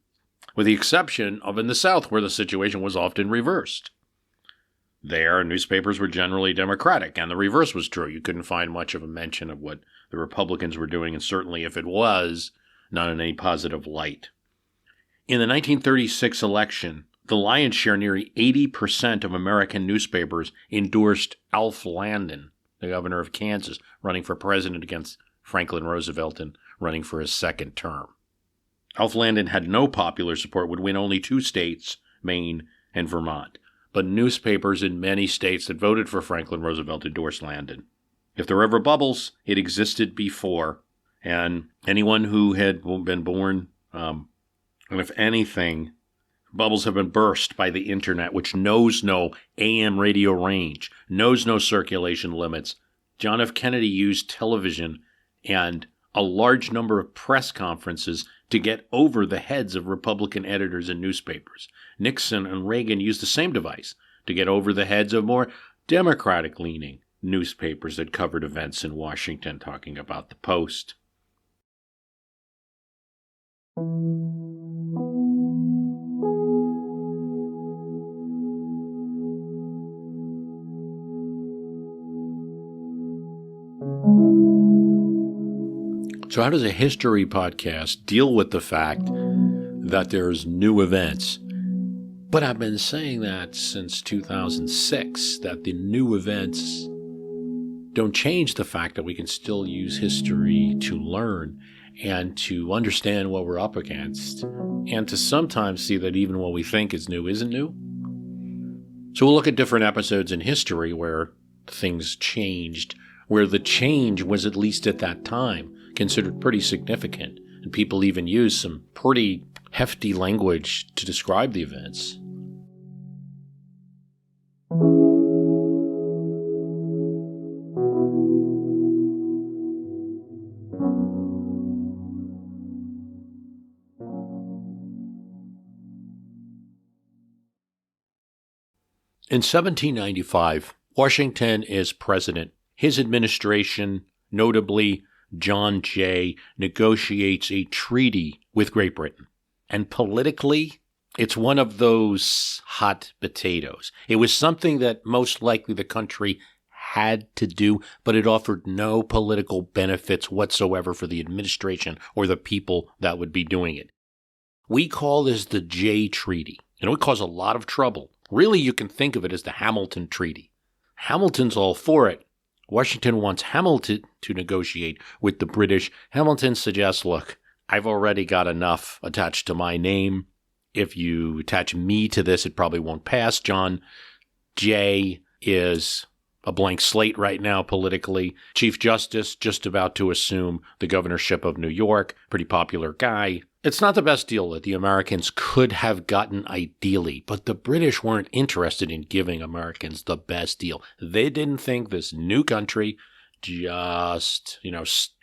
with the exception of in the South, where the situation was often reversed. There, newspapers were generally Democratic, and the reverse was true. You couldn't find much of a mention of what the Republicans were doing, and certainly if it was, not in any positive light. In the 1936 election, the lion's share, nearly 80% of American newspapers endorsed Alf Landon, the governor of Kansas, running for president against Franklin Roosevelt and running for his second term. Alf Landon had no popular support, would win only 2 states, Maine and Vermont. But newspapers in many states that voted for Franklin Roosevelt endorsed Landon. If there were ever bubbles, it existed before. And anyone who had been born, and if anything, bubbles have been burst by the internet, which knows no AM radio range, knows no circulation limits. John F. Kennedy used television and a large number of press conferences to get over the heads of Republican editors in newspapers. Nixon and Reagan used the same device to get over the heads of more Democratic-leaning newspapers that covered events in Washington, talking about the Post. So how does a history podcast deal with the fact that there's new events. But I've been saying that since 2006, that the new events don't change the fact that we can still use history to learn and to understand what we're up against, and to sometimes see that even what we think is new isn't new. So we'll look at different episodes in history where things changed, where the change was, at least at that time, considered pretty significant, and people even used some pretty hefty language to describe the events. In 1795, Washington is president. His administration, notably John Jay, negotiates a treaty with Great Britain. And politically, it's one of those hot potatoes. It was something that most likely the country had to do, but it offered no political benefits whatsoever for the administration or the people that would be doing it. We call this the Jay Treaty. It would cause a lot of trouble. Really, you can think of it as the Hamilton Treaty. Hamilton's all for it. Washington wants Hamilton to negotiate with the British. Hamilton suggests, look, I've already got enough attached to my name. If you attach me to this, it probably won't pass. John Jay is a blank slate right now politically. Chief Justice, just about to assume the governorship of New York. Pretty popular guy. It's not the best deal that the Americans could have gotten ideally, but the British weren't interested in giving Americans the best deal. They didn't think this new country, just,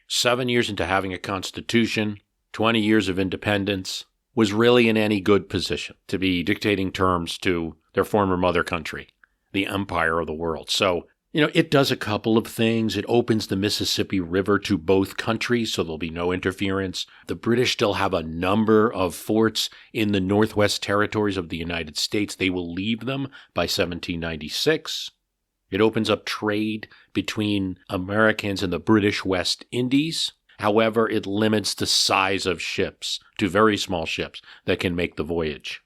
7 years into having a constitution, 20 years of independence, was really in any good position to be dictating terms to their former mother country, the empire of the world. So, it does a couple of things. It opens the Mississippi River to both countries, so there'll be no interference. The British still have a number of forts in the Northwest Territories of the United States. They will leave them by 1796. It opens up trade between Americans and the British West Indies. However, it limits the size of ships to very small ships that can make the voyage.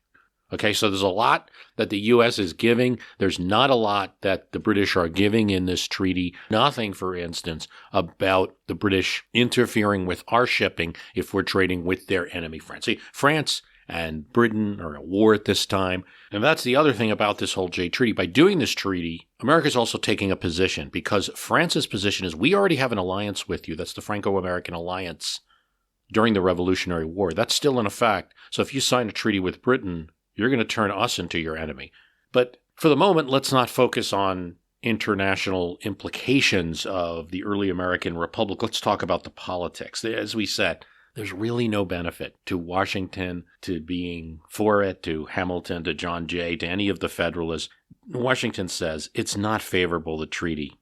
Okay, so there's a lot that the U.S. is giving. There's not a lot that the British are giving in this treaty. Nothing, for instance, about the British interfering with our shipping if we're trading with their enemy, France. See, France and Britain are at war at this time. And that's the other thing about this whole Jay Treaty. By doing this treaty, America's also taking a position, because France's position is, we already have an alliance with you. That's the Franco-American alliance during the Revolutionary War. That's still in effect. So if you sign a treaty with Britain, you're going to turn us into your enemy. But for the moment, let's not focus on international implications of the early American Republic. Let's talk about the politics. As we said, there's really no benefit to Washington, to being for it, to Hamilton, to John Jay, to any of the Federalists. Washington says it's not favorable, the treaty,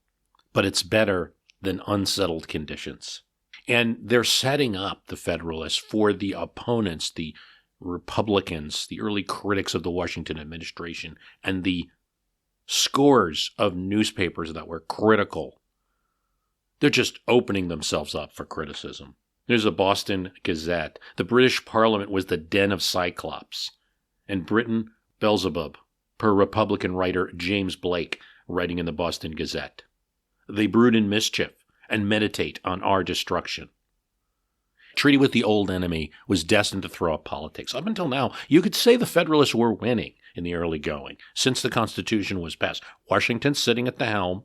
but it's better than unsettled conditions. And they're setting up the Federalists for the opponents, the Republicans, the early critics of the Washington administration, and the scores of newspapers that were critical. They're just opening themselves up for criticism. There's a Boston Gazette. The British Parliament was the den of Cyclops, and Britain, Beelzebub, per Republican writer James Blake, writing in the Boston Gazette. They brood in mischief and meditate on our destruction. Treaty with the old enemy was destined to throw up politics. Up until now, you could say the Federalists were winning in the early going. Since the Constitution was passed, Washington's sitting at the helm.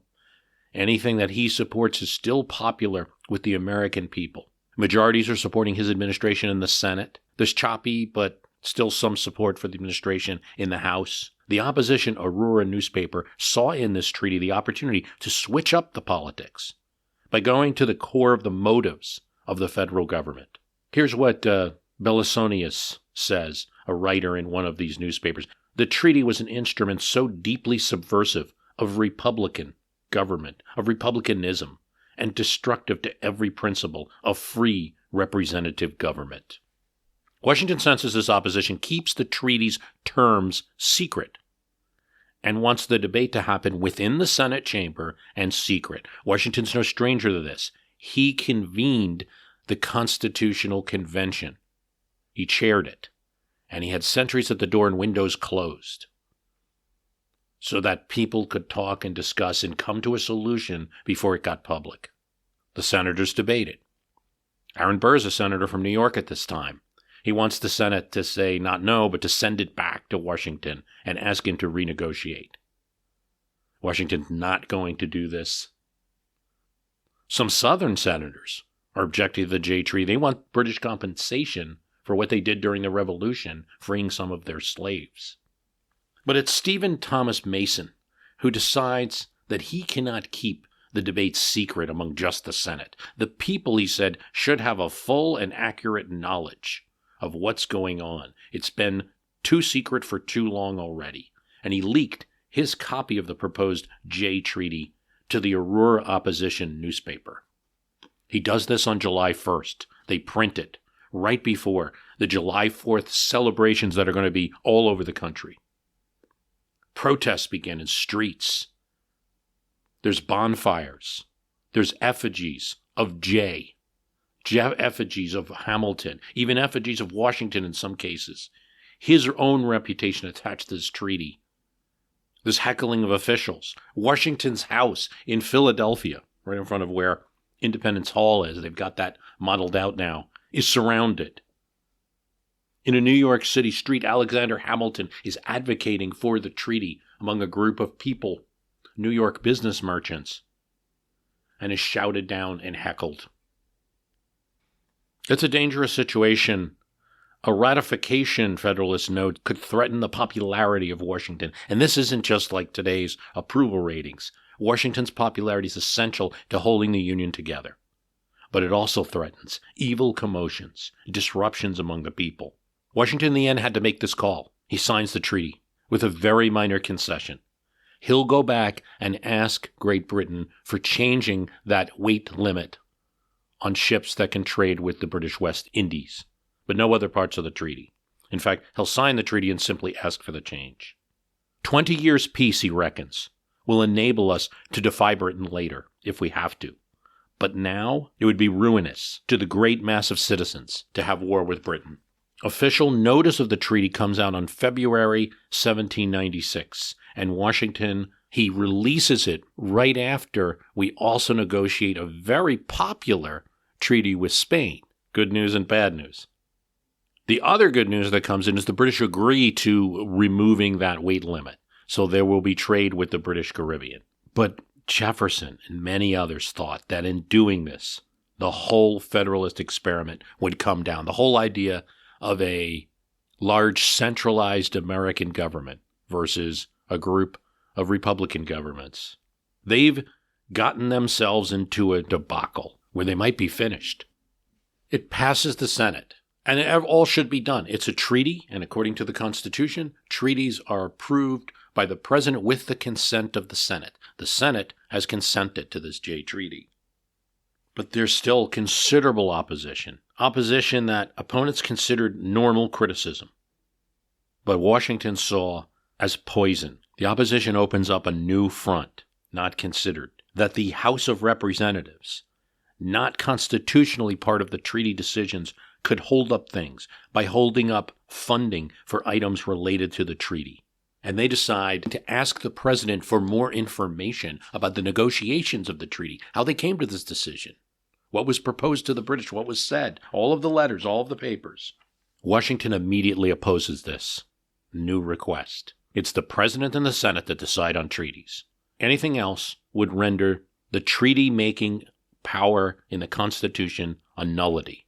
Anything that he supports is still popular with the American people. Majorities are supporting his administration in the Senate. There's choppy, but still some support for the administration in the House. The opposition Aurora newspaper saw in this treaty the opportunity to switch up the politics by going to the core of the motives of the federal government. Here's what Belisonius says, a writer in one of these newspapers. The treaty was an instrument so deeply subversive of Republican government, of republicanism, and destructive to every principle of free representative government. Washington senses this opposition, keeps the treaty's terms secret, and wants the debate to happen within the Senate chamber and secret. Washington's no stranger to this. He convened the Constitutional Convention. He chaired it. and he had sentries at the door and windows closed so that people could talk and discuss and come to a solution before it got public. The senators debated. Aaron Burr is a senator from New York at this time. He wants the Senate to say not no, but to send it back to Washington and ask him to renegotiate. Washington's not going to do this. Some Southern senators are objecting to the Jay Treaty. They want British compensation for what they did during the Revolution, freeing some of their slaves. But it's Stephen Thomas Mason who decides that he cannot keep the debate secret among just the Senate. The people, he said, should have a full and accurate knowledge of what's going on. It's been too secret for too long already. And he leaked his copy of the proposed Jay Treaty to the Aurora opposition newspaper. He does this on July 1st. They print it right before the July 4th celebrations that are going to be all over the country. Protests begin in streets. There's bonfires. There's effigies of Jay, effigies of Hamilton, even effigies of Washington in some cases. His own reputation attached to this treaty. There's heckling of officials. Washington's house in Philadelphia, right in front of where Independence Hall is, they've got that modeled out now, is surrounded. In a New York City street, Alexander Hamilton is advocating for the treaty among a group of people, New York business merchants, and is shouted down and heckled. It's a dangerous situation. A ratification, Federalists note, could threaten the popularity of Washington. And this isn't just like today's approval ratings. Washington's popularity is essential to holding the Union together. But it also threatens evil commotions, disruptions among the people. Washington in the end had to make this call. He signs the treaty with a very minor concession. He'll go back and ask Great Britain for changing that weight limit on ships that can trade with the British West Indies, but no other parts of the treaty. In fact, he'll sign the treaty and simply ask for the change. 20 years peace, he reckons, will enable us to defy Britain later, if we have to. But now, it would be ruinous to the great mass of citizens to have war with Britain. Official notice of the treaty comes out on February 1796, and Washington, he releases it right after we also negotiate a very popular treaty with Spain. Good news and bad news. The other good news that comes in is the British agree to removing that weight limit, so there will be trade with the British Caribbean. But Jefferson and many others thought that in doing this, the whole Federalist experiment would come down. The whole idea of a large centralized American government versus a group of Republican governments. They've gotten themselves into a debacle where they might be finished. It passes the Senate, and it all should be done. It's a treaty, and according to the Constitution, treaties are approved by the President with the consent of the Senate. The Senate has consented to this Jay Treaty. But there's still considerable opposition that opponents considered normal criticism, but Washington saw as poison. The opposition opens up a new front, not considered, that the House of Representatives, not constitutionally part of the treaty decisions, could hold up things by holding up funding for items related to the treaty. And they decide to ask the president for more information about the negotiations of the treaty, how they came to this decision, what was proposed to the British, what was said, all of the letters, all of the papers. Washington immediately opposes this new request. It's the president and the Senate that decide on treaties. Anything else would render the treaty-making power in the Constitution a nullity.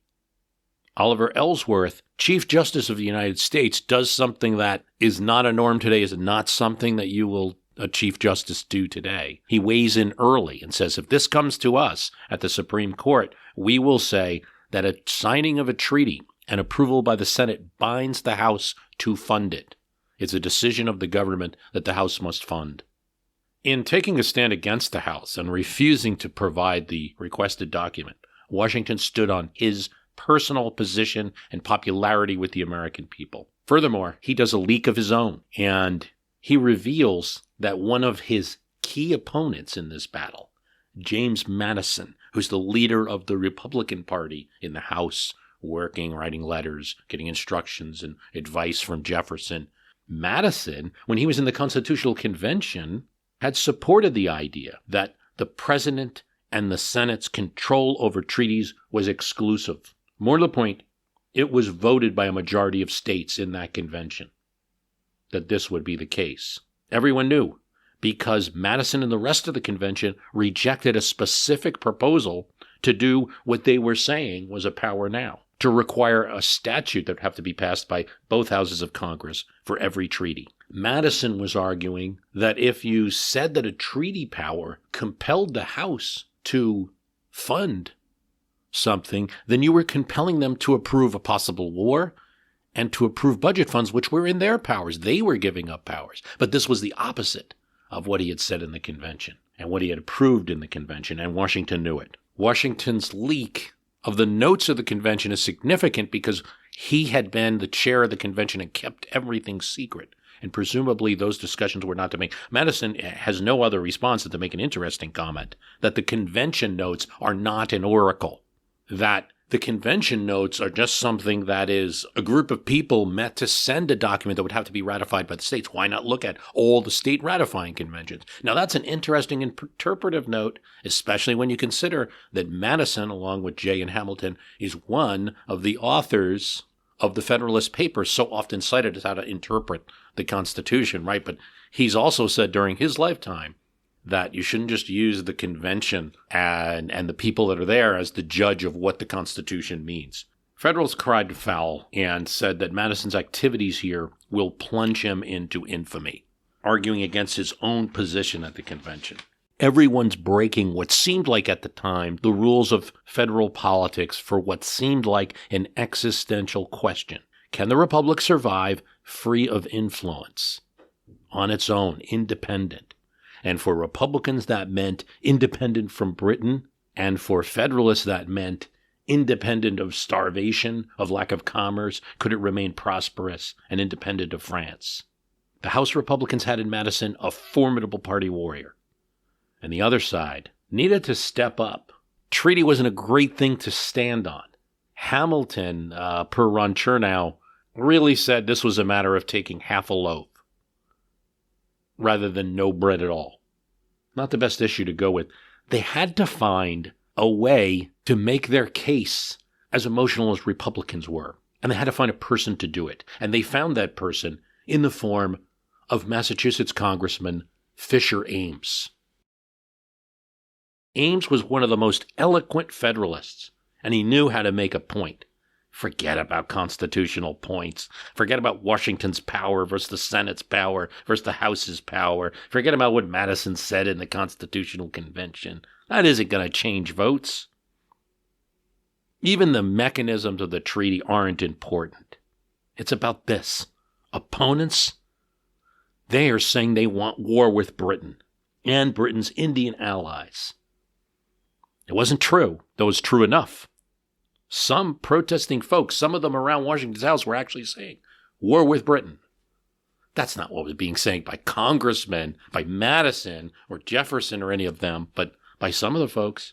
Oliver Ellsworth, Chief Justice of the United States, does something that is not a norm today, is not something that you will a Chief Justice do today. He weighs in early and says, if this comes to us at the Supreme Court, we will say that a signing of a treaty and approval by the Senate binds the House to fund it. It's a decision of the government that the House must fund. In taking a stand against the House and refusing to provide the requested document, Washington stood on his personal position and popularity with the American people. Furthermore, he does a leak of his own, and he reveals that one of his key opponents in this battle, James Madison, who's the leader of the Republican Party in the House, working, writing letters, getting instructions and advice from Jefferson. Madison, when he was in the Constitutional Convention, had supported the idea that the president and the Senate's control over treaties was exclusive. More to the point, it was voted by a majority of states in that convention that this would be the case. Everyone knew, because Madison and the rest of the convention rejected a specific proposal to do what they were saying was a power now, to require a statute that would have to be passed by both houses of Congress for every treaty. Madison was arguing that if you said that a treaty power compelled the House to fund something, then you were compelling them to approve a possible war and to approve budget funds, which were in their powers. They were giving up powers. But this was the opposite of what he had said in the convention and what he had approved in the convention, and Washington knew it. Washington's leak of the notes of the convention is significant because he had been the chair of the convention and kept everything secret. And presumably those discussions were not to make. Madison has no other response than to make an interesting comment that the convention notes are not an oracle, that the convention notes are just something that is a group of people met to send a document that would have to be ratified by the states. Why not look at all the state ratifying conventions? Now, that's an interesting interpretive note, especially when you consider that Madison, along with Jay and Hamilton, is one of the authors of the Federalist Papers, so often cited as how to interpret the Constitution, right? But he's also said during his lifetime that you shouldn't just use the convention and the people that are there as the judge of what the Constitution means. Federalists cried foul and said that Madison's activities here will plunge him into infamy, arguing against his own position at the convention. Everyone's breaking what seemed like at the time the rules of federal politics for what seemed like an existential question. Can the Republic survive free of influence, on its own, independent? And for Republicans, that meant independent from Britain. And for Federalists, that meant independent of starvation, of lack of commerce. Could it remain prosperous and independent of France? The House Republicans had in Madison a formidable party warrior. And the other side needed to step up. Treaty wasn't a great thing to stand on. Hamilton, per Ron Chernow, really said this was a matter of taking half a loaf rather than no bread at all. Not the best issue to go with. They had to find a way to make their case as emotional as Republicans were. And they had to find a person to do it. And they found that person in the form of Massachusetts Congressman Fisher Ames. Ames was one of the most eloquent Federalists, and he knew how to make a point. Forget about constitutional points. Forget about Washington's power versus the Senate's power versus the House's power. Forget about what Madison said in the Constitutional Convention. That isn't going to change votes. Even the mechanisms of the treaty aren't important. It's about this. Opponents, they are saying they want war with Britain and Britain's Indian allies. It wasn't true, though it's true enough. Some protesting folks, some of them around Washington's house, were actually saying, war with Britain. That's not what was being said by congressmen, by Madison or Jefferson or any of them, but by some of the folks.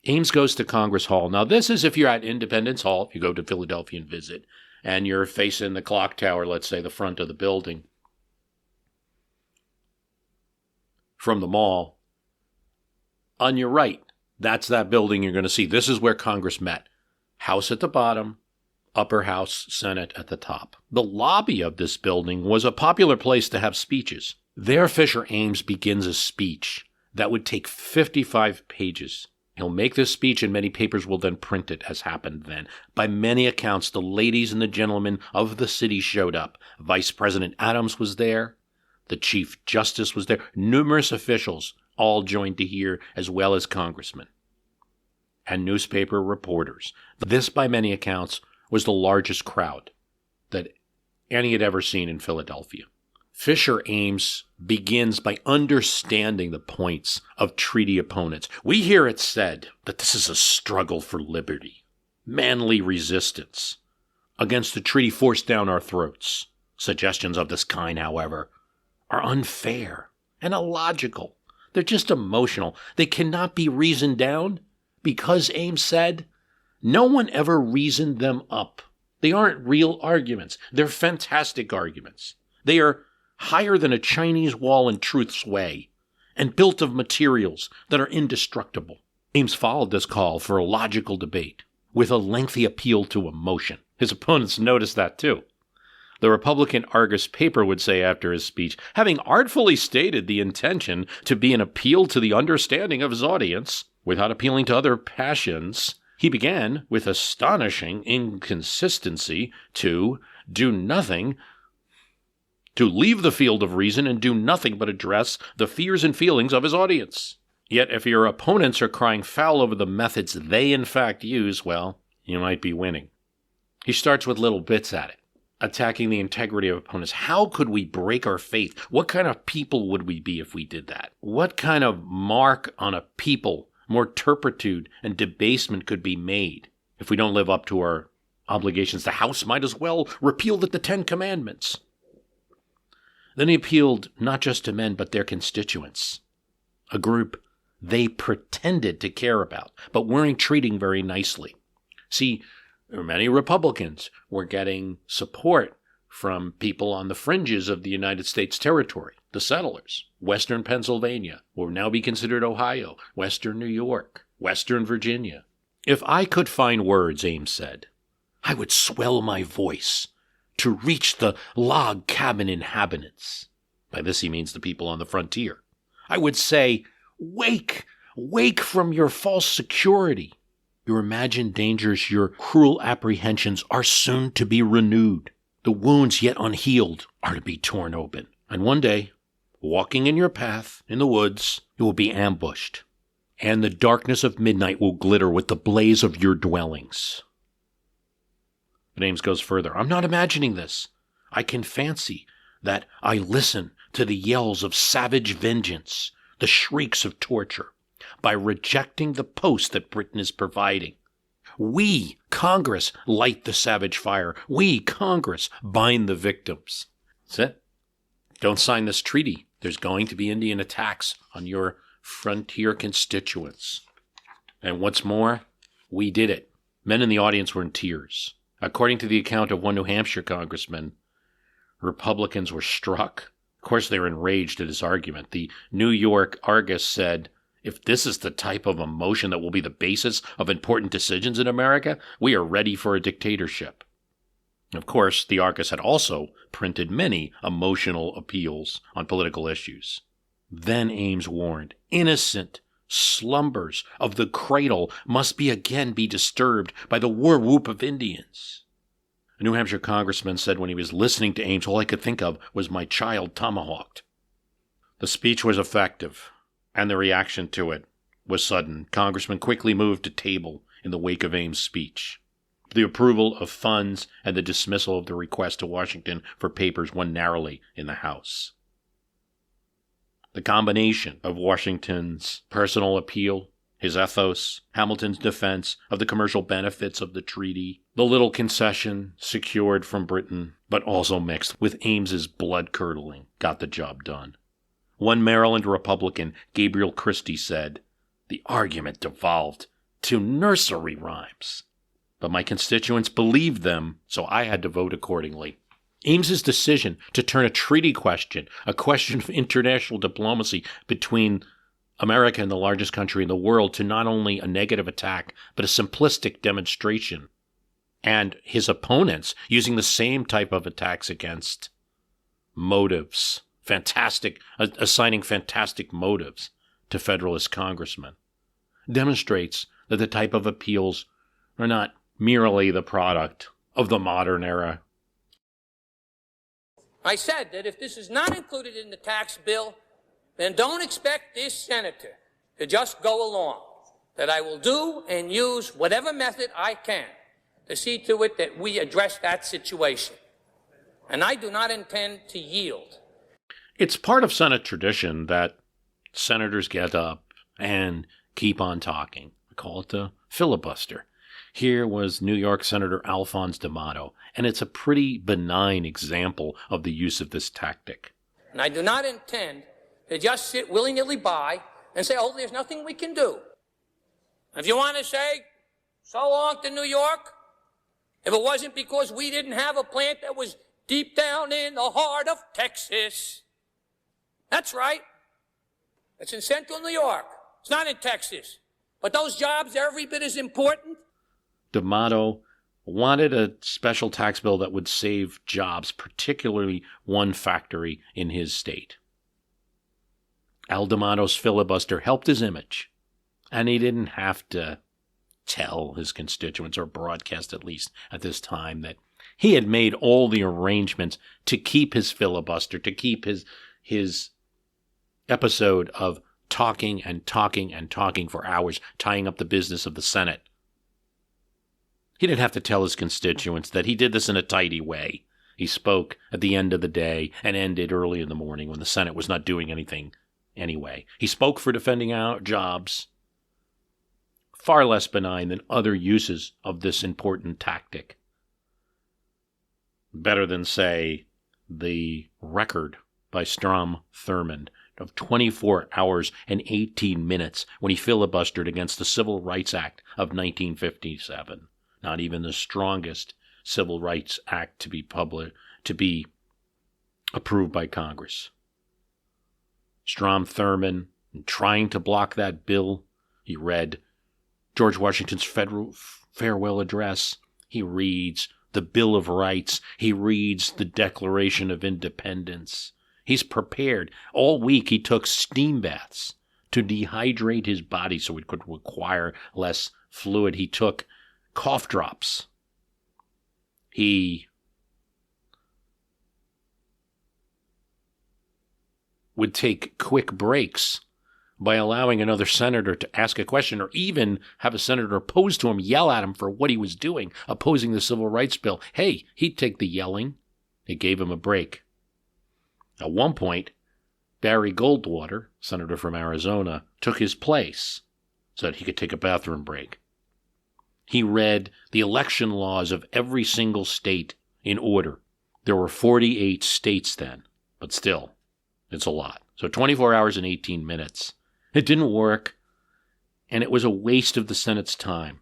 Ames goes to Congress Hall. Now, this is if you're at Independence Hall, if you go to Philadelphia and visit, and you're facing the clock tower, let's say the front of the building, from the mall. On your right, that's that building you're going to see. This is where Congress met. House at the bottom, upper house, Senate at the top. The lobby of this building was a popular place to have speeches. There, Fisher Ames begins a speech that would take 55 pages. He'll make this speech and many papers will then print it, as happened then. By many accounts, the ladies and the gentlemen of the city showed up. Vice President Adams was there. The Chief Justice was there. Numerous officials all joined to hear, as well as congressmen and newspaper reporters. This, by many accounts, was the largest crowd that any had ever seen in Philadelphia. Fisher Ames begins by understanding the points of treaty opponents. We hear it said that this is a struggle for liberty, manly resistance against the treaty forced down our throats. Suggestions of this kind, however, are unfair and illogical. They're just emotional. They cannot be reasoned down because Ames said no one ever reasoned them up. They aren't real arguments. They're fantastic arguments. They are higher than a Chinese wall in truth's way, and built of materials that are indestructible. Ames followed this call for a logical debate with a lengthy appeal to emotion. His opponents noticed that too. The Republican Argus paper would say after his speech, having artfully stated the intention to be an appeal to the understanding of his audience, without appealing to other passions, he began, with astonishing inconsistency, to do nothing, to leave the field of reason and do nothing but address the fears and feelings of his audience. Yet if your opponents are crying foul over the methods they in fact use, well, you might be winning. He starts with little bits at it, attacking the integrity of opponents. How could we break our faith? What kind of people would we be if we did that? What kind of mark on a people, more turpitude and debasement could be made if we don't live up to our obligations? The House might as well repeal the Ten Commandments. Then he appealed not just to men, but their constituents, a group they pretended to care about, but weren't treating very nicely. See, many Republicans were getting support from people on the fringes of the United States territory, the settlers. Western Pennsylvania will now be considered Ohio, Western New York, Western Virginia. If I could find words, Ames said, I would swell my voice to reach the log cabin inhabitants. By this he means the people on the frontier. I would say, wake, wake from your false security. Your imagined dangers, your cruel apprehensions are soon to be renewed. The wounds yet unhealed are to be torn open. And one day, walking in your path in the woods, you will be ambushed, and the darkness of midnight will glitter with the blaze of your dwellings. But Ames goes further. I'm not imagining this. I can fancy that I listen to the yells of savage vengeance, the shrieks of torture, by rejecting the post that Britain is providing. We, Congress, light the savage fire. We, Congress, bind the victims. That's it. Don't sign this treaty. There's going to be Indian attacks on your frontier constituents. And what's more, we did it. Men in the audience were in tears. According to the account of one New Hampshire congressman, Republicans were struck. Of course, they were enraged at his argument. The New York Argus said, if this is the type of emotion that will be the basis of important decisions in America, we are ready for a dictatorship. Of course, the Argus had also printed many emotional appeals on political issues. Then Ames warned, innocent slumbers of the cradle must be disturbed by the war whoop of Indians. A New Hampshire congressman said when he was listening to Ames, all I could think of was my child tomahawked. The speech was effective, and the reaction to it was sudden. Congressman quickly moved to table in the wake of Ames' speech. The approval of funds and the dismissal of the request to Washington for papers won narrowly in the House. The combination of Washington's personal appeal, his ethos, Hamilton's defense of the commercial benefits of the treaty, the little concession secured from Britain, but also mixed with Ames's blood-curdling, got the job done. One Maryland Republican, Gabriel Christie, said, the argument devolved to nursery rhymes. But my constituents believed them, so I had to vote accordingly. Ames's decision to turn a treaty question, a question of international diplomacy between America and the largest country in the world, to not only a negative attack, but a simplistic demonstration. And his opponents using the same type of attacks against motives, assigning fantastic motives to Federalist congressmen, demonstrates that the type of appeals are not merely the product of the modern era. I said that if this is not included in the tax bill, then don't expect this senator to just go along. That I will do and use whatever method I can to see to it that we address that situation. And I do not intend to yield. It's part of Senate tradition that senators get up and keep on talking. We call it the filibuster. Here was New York Senator Alphonse D'Amato, and it's a pretty benign example of the use of this tactic. And I do not intend to just sit willy-nilly by and say, oh, there's nothing we can do. If you want to say, So long to New York. If it wasn't because we didn't have a plant that was deep down in the heart of Texas. That's right. It's in central New York. It's not in Texas. But those jobs are every bit as important. D'Amato wanted a special tax bill that would save jobs, particularly one factory in his state. Al D'Amato's filibuster helped his image, and he didn't have to tell his constituents, or broadcast at least at this time, that he had made all the arrangements to keep his filibuster, to keep his episode of talking and talking and talking for hours, tying up the business of the Senate. He didn't have to tell his constituents that he did this in a tidy way. He spoke at the end of the day and ended early in the morning when the Senate was not doing anything anyway. He spoke for defending our jobs, far less benign than other uses of this important tactic. Better than, say, the record by Strom Thurmond of 24 hours and 18 minutes when he filibustered against the Civil Rights Act of 1957. Not even the strongest Civil Rights Act to be approved by Congress. Strom Thurmond, in trying to block that bill, he read George Washington's farewell address. He reads the Bill of Rights. He reads the Declaration of Independence. He's prepared. All week he took steam baths to dehydrate his body so it could require less fluid. He took cough drops. He would take quick breaks by allowing another senator to ask a question, or even have a senator opposed to him yell at him for what he was doing, opposing the Civil Rights Bill. Hey, he'd take the yelling. It gave him a break. At one point, Barry Goldwater, senator from Arizona, took his place so that he could take a bathroom break. He read the election laws of every single state in order. There were 48 states then, but still, it's a lot. So 24 hours and 18 minutes. It didn't work, and it was a waste of the Senate's time.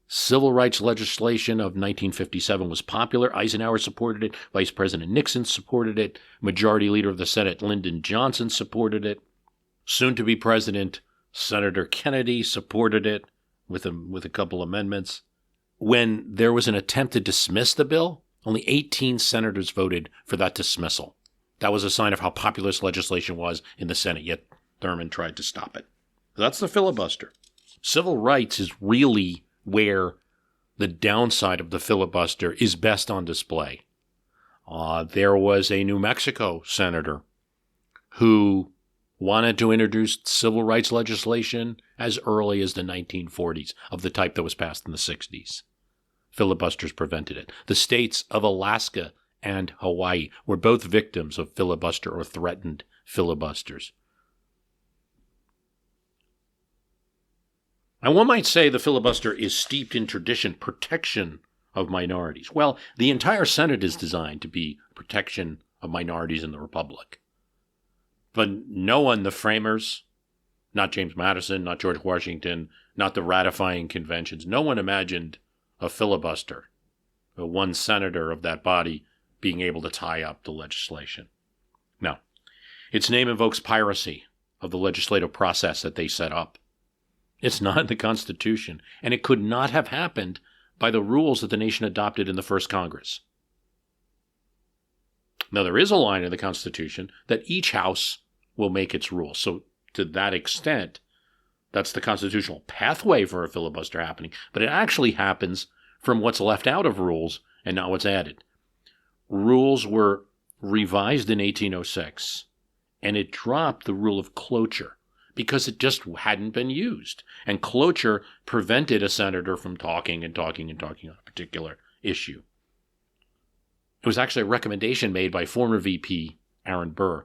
Civil rights legislation of 1957 was popular. Eisenhower supported it. Vice President Nixon supported it. Majority Leader of the Senate Lyndon Johnson supported it. Soon-to-be President Senator Kennedy supported it with a couple amendments. When there was an attempt to dismiss the bill, only 18 senators voted for that dismissal. That was a sign of how popular this legislation was in the Senate, yet Thurmond tried to stop it. That's the filibuster. Civil rights is really where the downside of the filibuster is best on display. There was a New Mexico senator who wanted to introduce civil rights legislation as early as the 1940s, of the type that was passed in the 60s. Filibusters prevented it. The states of Alaska and Hawaii were both victims of filibuster or threatened filibusters. And one might say the filibuster is steeped in tradition, protection of minorities. Well, the entire Senate is designed to be protection of minorities in the Republic. But no one, the framers, not James Madison, not George Washington, not the ratifying conventions, no one imagined a filibuster, one senator of that body being able to tie up the legislation. No. Its name invokes piracy of the legislative process that they set up. It's not in the Constitution, and it could not have happened by the rules that the nation adopted in the first Congress. Now, there is a line in the Constitution that each house will make its rules. So, to that extent, that's the constitutional pathway for a filibuster happening. But it actually happens from what's left out of rules and not what's added. Rules were revised in 1806, and it dropped the rule of cloture, because it just hadn't been used. And cloture prevented a senator from talking and talking and talking on a particular issue. It was actually a recommendation made by former VP Aaron Burr.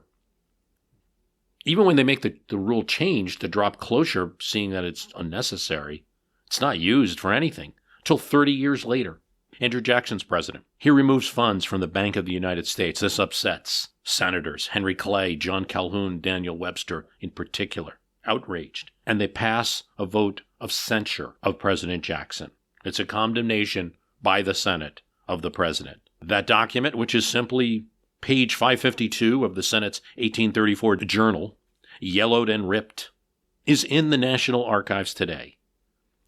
Even when they make the rule change to drop cloture, seeing that it's unnecessary, it's not used for anything until 30 years later. Andrew Jackson's president. He removes funds from the Bank of the United States. This upsets senators Henry Clay, John Calhoun, Daniel Webster in particular. outraged, and they pass a vote of censure of President Jackson. It's a condemnation by the Senate of the president. That document, which is simply page 552 of the Senate's 1834 journal, yellowed and ripped, is in the National Archives today.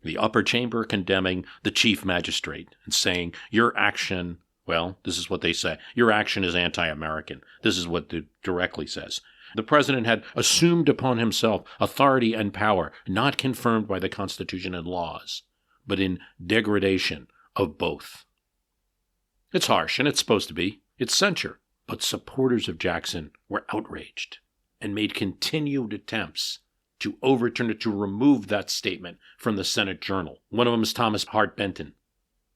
The upper chamber condemning the chief magistrate and saying, your action, well, this is what they say, your action is anti-American. This is what it directly says. The president had assumed upon himself authority and power not confirmed by the Constitution and laws, but in degradation of both. It's harsh, and it's supposed to be. It's censure. But supporters of Jackson were outraged and made continued attempts to overturn it, to remove that statement from the Senate Journal. One of them is Thomas Hart Benton,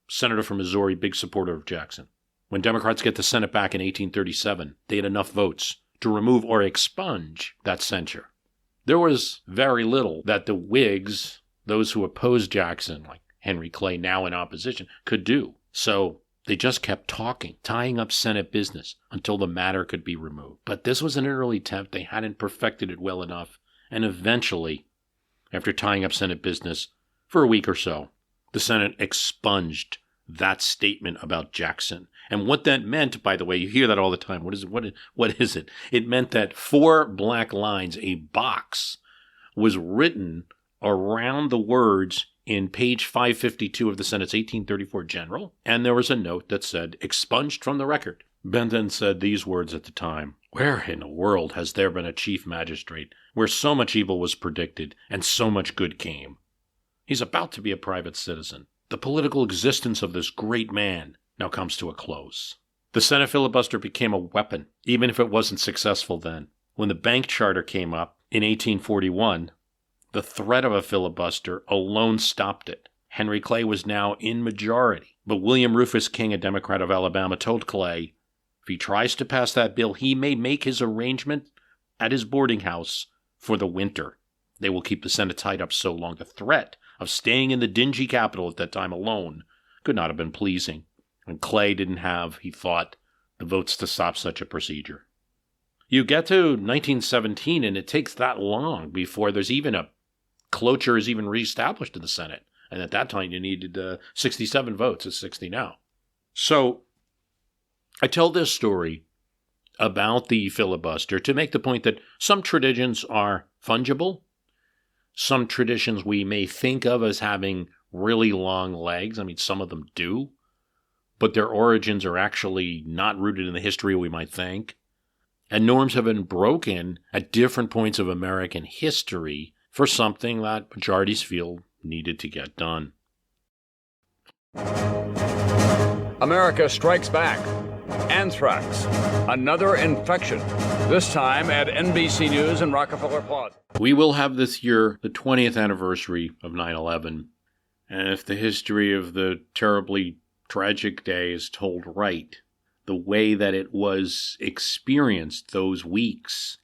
senator from Missouri, big supporter of Jackson. When Democrats get the Senate back in 1837, they had enough votes to remove or expunge that censure. There was very little that the Whigs, those who opposed Jackson, like Henry Clay, now in opposition, could do. So they just kept talking, tying up Senate business until the matter could be removed. But this was an early attempt. They hadn't perfected it well enough. And eventually, after tying up Senate business for a week or so, the Senate expunged that statement about Jackson. And what that meant, by the way, you hear that all the time. What is it? It meant that 4 black lines, a box, was written around the words in page 552 of the Senate's 1834 General, and there was a note that said, expunged from the record. Benton said these words at the time, where in the world has there been a chief magistrate where so much evil was predicted and so much good came? He's about to be a private citizen. The political existence of this great man now comes to a close. The Senate filibuster became a weapon, even if it wasn't successful then. When the bank charter came up in 1841, the threat of a filibuster alone stopped it. Henry Clay was now in majority, but William Rufus King, a Democrat of Alabama, told Clay, if he tries to pass that bill, he may make his arrangement at his boarding house for the winter. They will keep the Senate tied up so long. The threat of staying in the dingy Capitol at that time alone could not have been pleasing, and Clay didn't have, he thought, the votes to stop such a procedure. You get to 1917, and it takes that long before there's even a cloture is even reestablished in the Senate. And at that time, you needed 67 votes. It's 60 now. So I tell this story about the filibuster to make the point that some traditions are fungible. Some traditions we may think of as having really long legs. I mean, some of them do. But their origins are actually not rooted in the history we might think. And norms have been broken at different points of American history for something that majorities feel needed to get done. America strikes back. Anthrax, another infection, this time at NBC News and Rockefeller Plaza. We will have this year the 20th anniversary of 9/11. And if the history of the terribly tragic day is told right, the way that it was experienced those weeks,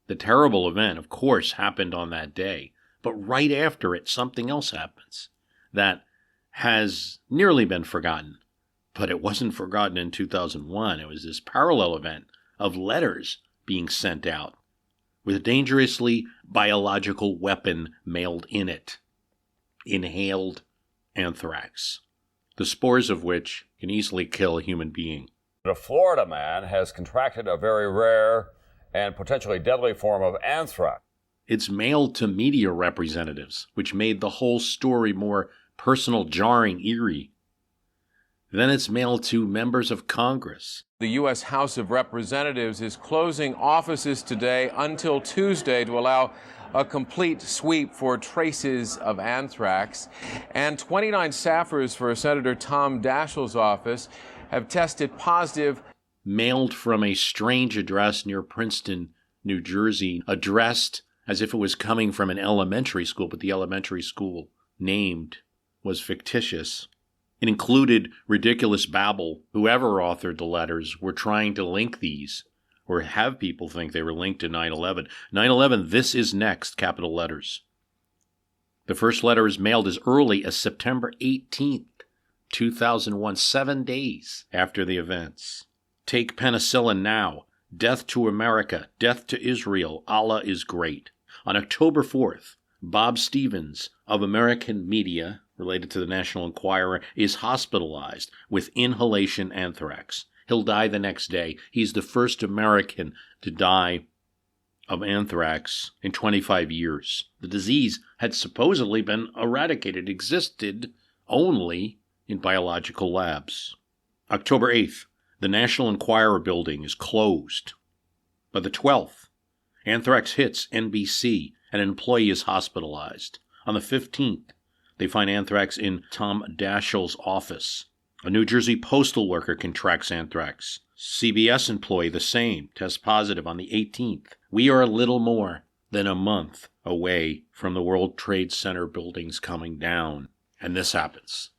the terrible event, of course, happened on that day. But right after it, something else happens that has nearly been forgotten. But it wasn't forgotten in 2001. It was this parallel event of letters being sent out with a dangerously biological weapon mailed in it, inhaled anthrax, the spores of which can easily kill a human being. A Florida man has contracted a very rare and potentially deadly form of anthrax. It's mailed to media representatives, which made the whole story more personal, jarring, eerie. Then it's mailed to members of Congress. The U.S. House of Representatives is closing offices today until Tuesday to allow a complete sweep for traces of anthrax. And 29 staffers for Senator Tom Daschle's office have tested positive. Mailed from a strange address near Princeton, New Jersey, addressed as if it was coming from an elementary school, but the elementary school named was fictitious. It included ridiculous babble. Whoever authored the letters were trying to link these, or have people think they were linked to 9/11. 9/11, this is next, capital letters. The first letter is mailed as early as September 18th, 2001, 7 days after the events. Take penicillin now. Death to America. Death to Israel. Allah is great. On October 4th, Bob Stevens of American Media, related to the National Enquirer, is hospitalized with inhalation anthrax. He'll die the next day. He's the first American to die of anthrax in 25 years. The disease had supposedly been eradicated, existed only in biological labs. October 8th, the National Enquirer building is closed. By the 12th, anthrax hits NBC. An employee is hospitalized. On the 15th, they find anthrax in Tom Daschle's office. A New Jersey postal worker contracts anthrax. CBS employee the same, tests positive on the 18th. We are a little more than a month away from the World Trade Center buildings coming down. And this happens.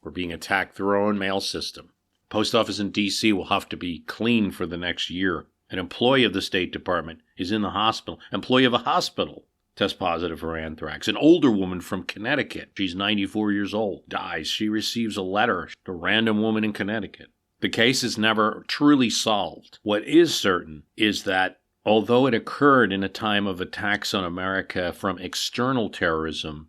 We're being attacked through our own mail system. Post office in D.C. will have to be clean for the next year. An employee of the State Department is in the hospital. Employee of a hospital tests positive for anthrax. An older woman from Connecticut, she's 94 years old, dies. She receives a letter to a random woman in Connecticut. The case is never truly solved. What is certain is that although it occurred in a time of attacks on America from external terrorism,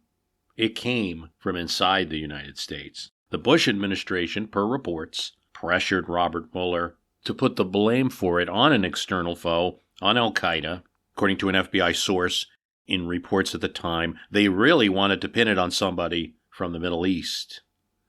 it came from inside the United States. The Bush administration, per reports, pressured Robert Mueller to put the blame for it on an external foe, on Al-Qaeda. According to an FBI source in reports at the time, they really wanted to pin it on somebody from the Middle East.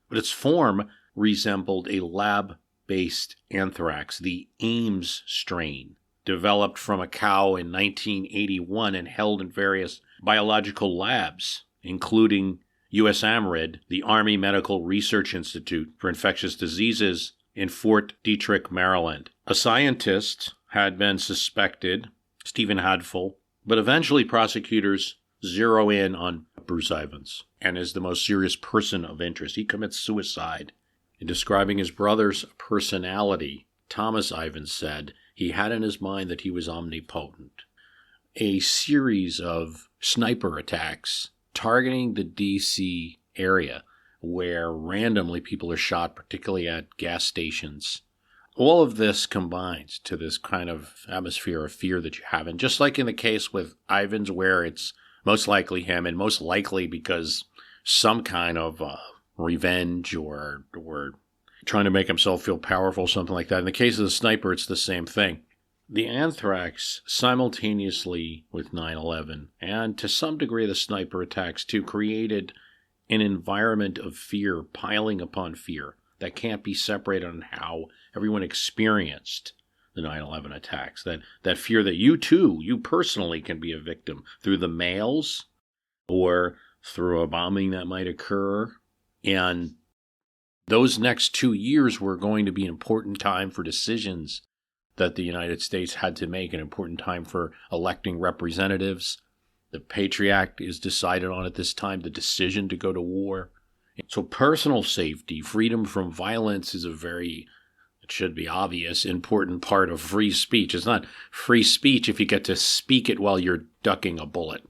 But its form resembled a lab-based anthrax, the Ames strain, developed from a cow in 1981 and held in various biological labs, including USAMRIID, the Army Medical Research Institute for Infectious Diseases in Fort Detrick, Maryland. A scientist had been suspected, Stephen Hadful, but eventually prosecutors zero in on Bruce Ivins and is the most serious person of interest. He commits suicide. In describing his brother's personality, Thomas Ivins said he had in his mind that he was omnipotent. A series of sniper attacks targeting the D.C. area where randomly people are shot, particularly at gas stations. All of this combines to this kind of atmosphere of fear that you have. And just like in the case with Ivins, where it's most likely him, and most likely because some kind of revenge or trying to make himself feel powerful, something like that. In the case of the sniper, it's the same thing. The anthrax, simultaneously with 9/11, and to some degree the sniper attacks too, created an environment of fear, piling upon fear, that can't be separated on how everyone experienced the 9/11 attacks. That fear that you personally can be a victim through the mails or through a bombing that might occur. And those next 2 years were going to be an important time for decisions that the United States had to make, an important time for electing representatives. The Patriot Act is decided on at this time, the decision to go to war. So personal safety, freedom from violence is it should be obvious, important part of free speech. It's not free speech if you get to speak it while you're ducking a bullet.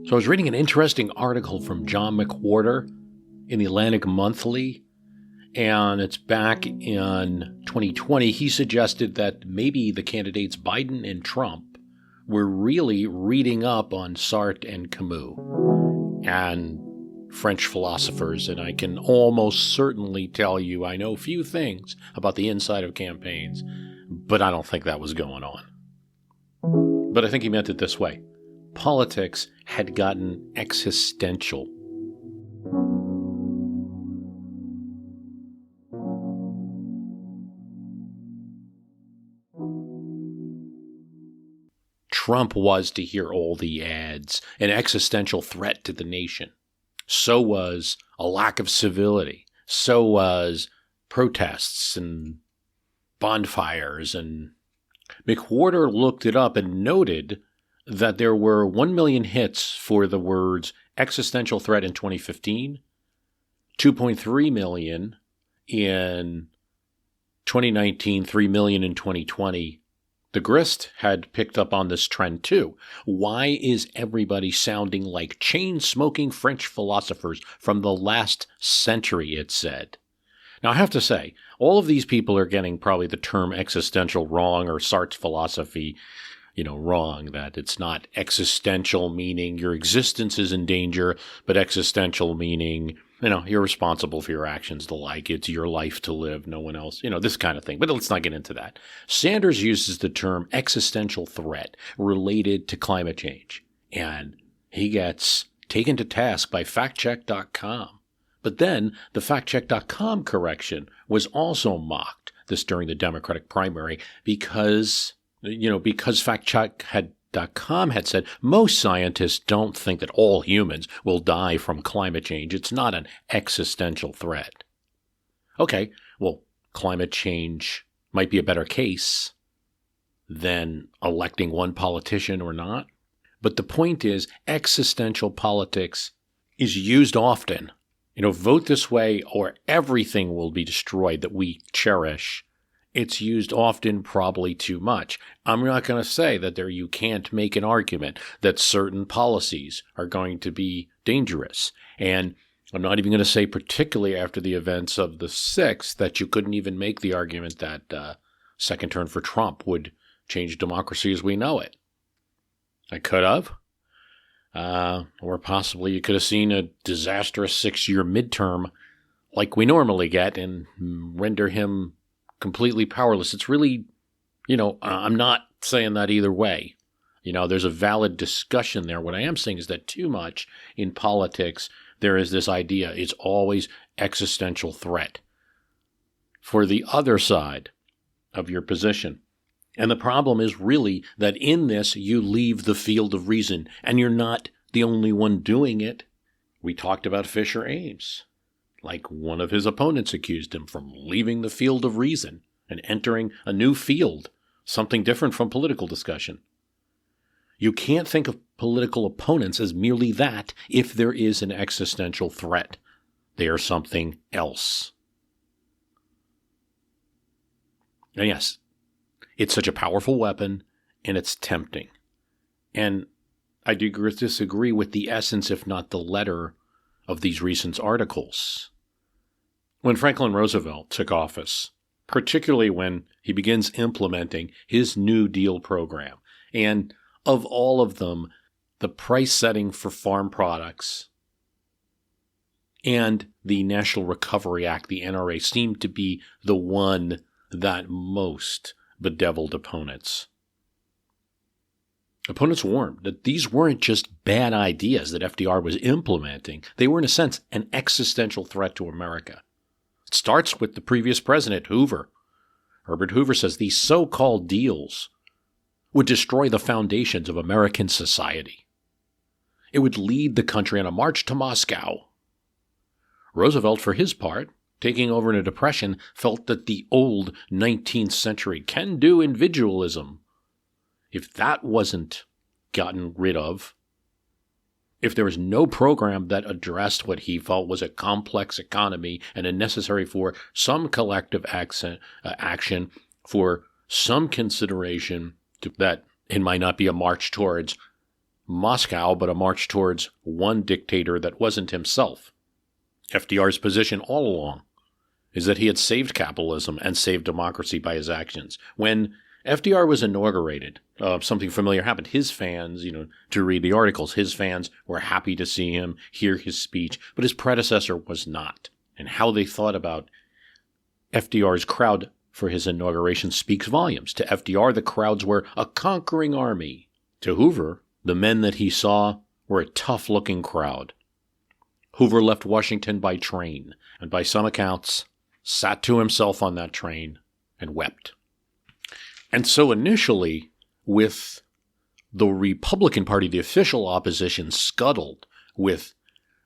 So I was reading an interesting article from John McWhorter in the Atlantic Monthly, and it's back in 2020. He suggested that maybe the candidates Biden and Trump were really reading up on Sartre and Camus and French philosophers, and I can almost certainly tell you I know few things about the inside of campaigns, but I don't think that was going on. But I think he meant it this way. Politics had gotten existential. Trump was, to hear all the ads, an existential threat to the nation. So was a lack of civility. So was protests and bonfires. And McWhorter looked it up and noted that there were 1 million hits for the words existential threat in 2015, 2.3 million in 2019, 3 million in 2020, The grist had picked up on this trend too. Why is everybody sounding like chain-smoking French philosophers from the last century, it said. Now, I have to say, all of these people are getting probably the term existential wrong, or Sartre's philosophy, wrong, that it's not existential meaning your existence is in danger, but existential meaning, you're responsible for your actions, the like, it's your life to live, no one else, this kind of thing. But let's not get into that. Sanders uses the term existential threat related to climate change, and he gets taken to task by factcheck.com. But then the factcheck.com correction was also mocked, this during the Democratic primary, because factcheck.com had said most scientists don't think that all humans will die from climate change. It's not an existential threat. Okay, well, climate change might be a better case than electing one politician or not. But the point is, existential politics is used often. Vote this way or everything will be destroyed that we cherish. It's used often, probably too much. I'm not going to say that you can't make an argument that certain policies are going to be dangerous. And I'm not even going to say, particularly after the events of the 6th, that you couldn't even make the argument that second term for Trump would change democracy as we know it. I could have. Or possibly you could have seen a disastrous 6-year midterm like we normally get and render him completely powerless. It's really, I'm not saying that either way. There's a valid discussion there. What I am saying is that too much in politics, there is this idea it's always existential threat for the other side of your position. And the problem is really that in this, you leave the field of reason, and you're not the only one doing it. We talked about Fisher Ames. Like one of his opponents accused him from leaving the field of reason and entering a new field, something different from political discussion. You can't think of political opponents as merely that if there is an existential threat. They are something else. And yes, it's such a powerful weapon, and it's tempting. And I do disagree with the essence, if not the letter, of these recent articles. When Franklin Roosevelt took office, particularly when he begins implementing his New Deal program, and of all of them, the price setting for farm products and the National Recovery Act, the NRA, seemed to be the one that most bedeviled opponents. Opponents warned that these weren't just bad ideas that FDR was implementing. They were, in a sense, an existential threat to America. It starts with the previous president, Hoover. Herbert Hoover says these so-called deals would destroy the foundations of American society. It would lead the country on a march to Moscow. Roosevelt, for his part, taking over in a depression, felt that the old 19th century can-do individualism, if that wasn't gotten rid of, if there was no program that addressed what he felt was a complex economy and a necessary for some collective action, for some consideration that it might not be a march towards Moscow, but a march towards one dictator that wasn't himself. FDR's position all along is that he had saved capitalism and saved democracy by his actions. When FDR was inaugurated, something familiar happened. His fans, to read the articles, his fans were happy to see him, hear his speech, but his predecessor was not. And how they thought about FDR's crowd for his inauguration speaks volumes. To FDR, the crowds were a conquering army. To Hoover, the men that he saw were a tough-looking crowd. Hoover left Washington by train, and by some accounts, sat to himself on that train and wept. And so initially, with the Republican Party, the official opposition, scuttled with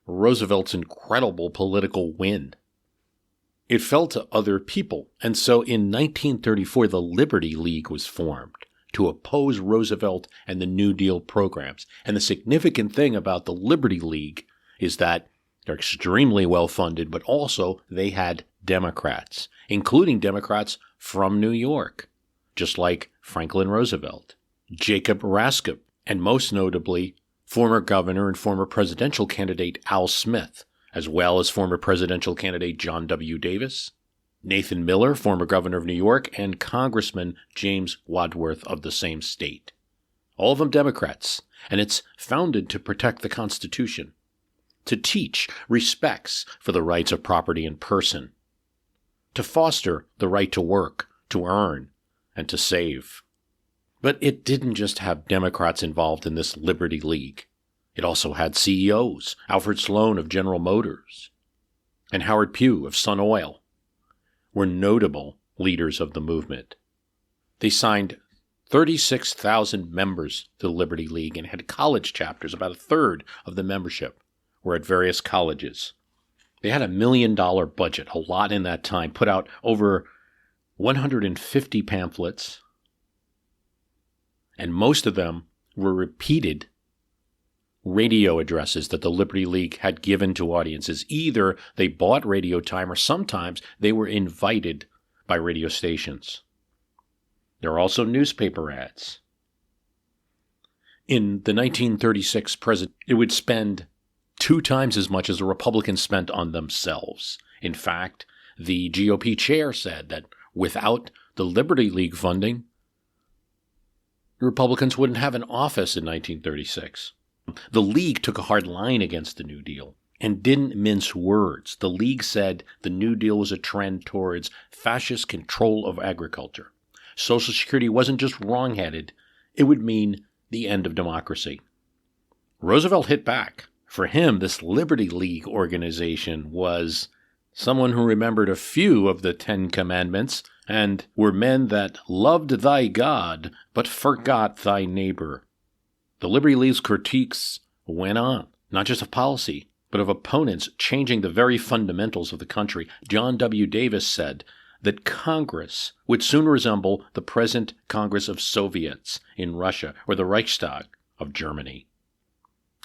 Roosevelt's incredible political win, it fell to other people. And so in 1934, the Liberty League was formed to oppose Roosevelt and the New Deal programs. And the significant thing about the Liberty League is that they're extremely well-funded, but also they had Democrats, including Democrats from New York. just like Franklin Roosevelt, Jacob Raskin, and most notably, former governor and former presidential candidate Al Smith, as well as former presidential candidate John W. Davis, Nathan Miller, former governor of New York, and Congressman James Wadsworth of the same state. All of them Democrats, and it's founded to protect the Constitution, to teach respects for the rights of property and person, to foster the right to work, to earn, and to save. But it didn't just have Democrats involved in this Liberty League. It also had CEOs, Alfred Sloan of General Motors and Howard Pugh of Sun Oil, were notable leaders of the movement. They signed 36,000 members to the Liberty League and had college chapters. About a third of the membership were at various colleges. They had $1 million budget, a lot in that time, put out over 150 pamphlets, and most of them were repeated radio addresses that the Liberty League had given to audiences. Either they bought radio time or sometimes they were invited by radio stations. There are also newspaper ads. In the 1936 president, it would spend 2 times as much as the Republicans spent on themselves. In fact, the GOP chair said that without the Liberty League funding, the Republicans wouldn't have an office in 1936. The League took a hard line against the New Deal and didn't mince words. The League said the New Deal was a trend towards fascist control of agriculture. Social Security wasn't just wrong-headed, it would mean the end of democracy. Roosevelt hit back. For him, this Liberty League organization was someone who remembered a few of the 10 Commandments and were men that loved thy God but forgot thy neighbor. The Liberty League's critiques went on, not just of policy, but of opponents changing the very fundamentals of the country. John W. Davis said that Congress would soon resemble the present Congress of Soviets in Russia or the Reichstag of Germany.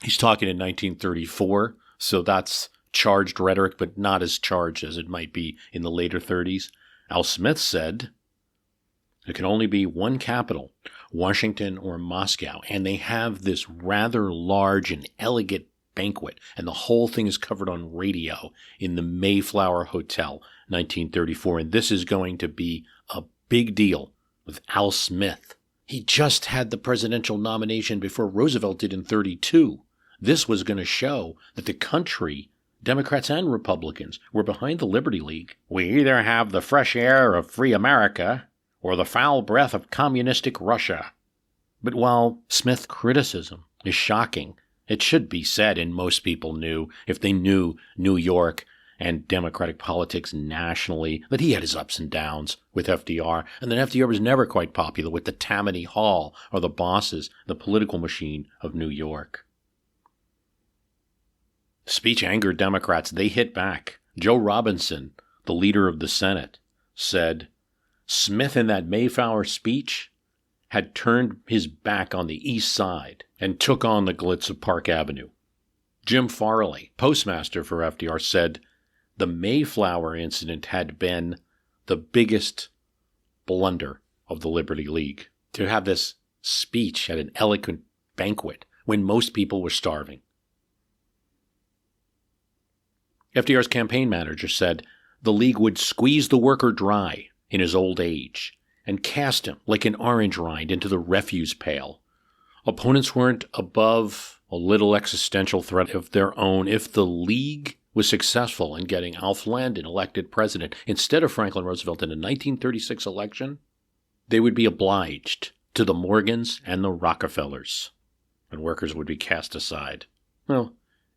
He's talking in 1934, so that's charged rhetoric, but not as charged as it might be in the later 30s. Al Smith said there can only be one capital, Washington or Moscow, and they have this rather large and elegant banquet, and the whole thing is covered on radio in the Mayflower Hotel, 1934, and this is going to be a big deal with Al Smith. He just had the presidential nomination before Roosevelt did in 32. This was going to show that the country, Democrats and Republicans, were behind the Liberty League. We either have the fresh air of free America or the foul breath of communistic Russia. But while Smith's criticism is shocking, it should be said, and most people knew, if they knew New York and Democratic politics nationally, that he had his ups and downs with FDR, and that FDR was never quite popular with the Tammany Hall or the bosses, the political machine of New York. Speech angered Democrats. They hit back. Joe Robinson, the leader of the Senate, said Smith in that Mayflower speech had turned his back on the East Side and took on the glitz of Park Avenue. Jim Farley, postmaster for FDR, said the Mayflower incident had been the biggest blunder of the Liberty League. To have this speech at an eloquent banquet when most people were starving. FDR's campaign manager said the League would squeeze the worker dry in his old age and cast him like an orange rind into the refuse pail. Opponents weren't above a little existential threat of their own. If the League was successful in getting Alf Landon elected president instead of Franklin Roosevelt in the 1936 election, they would be obliged to the Morgans and the Rockefellers, and workers would be cast aside. Well,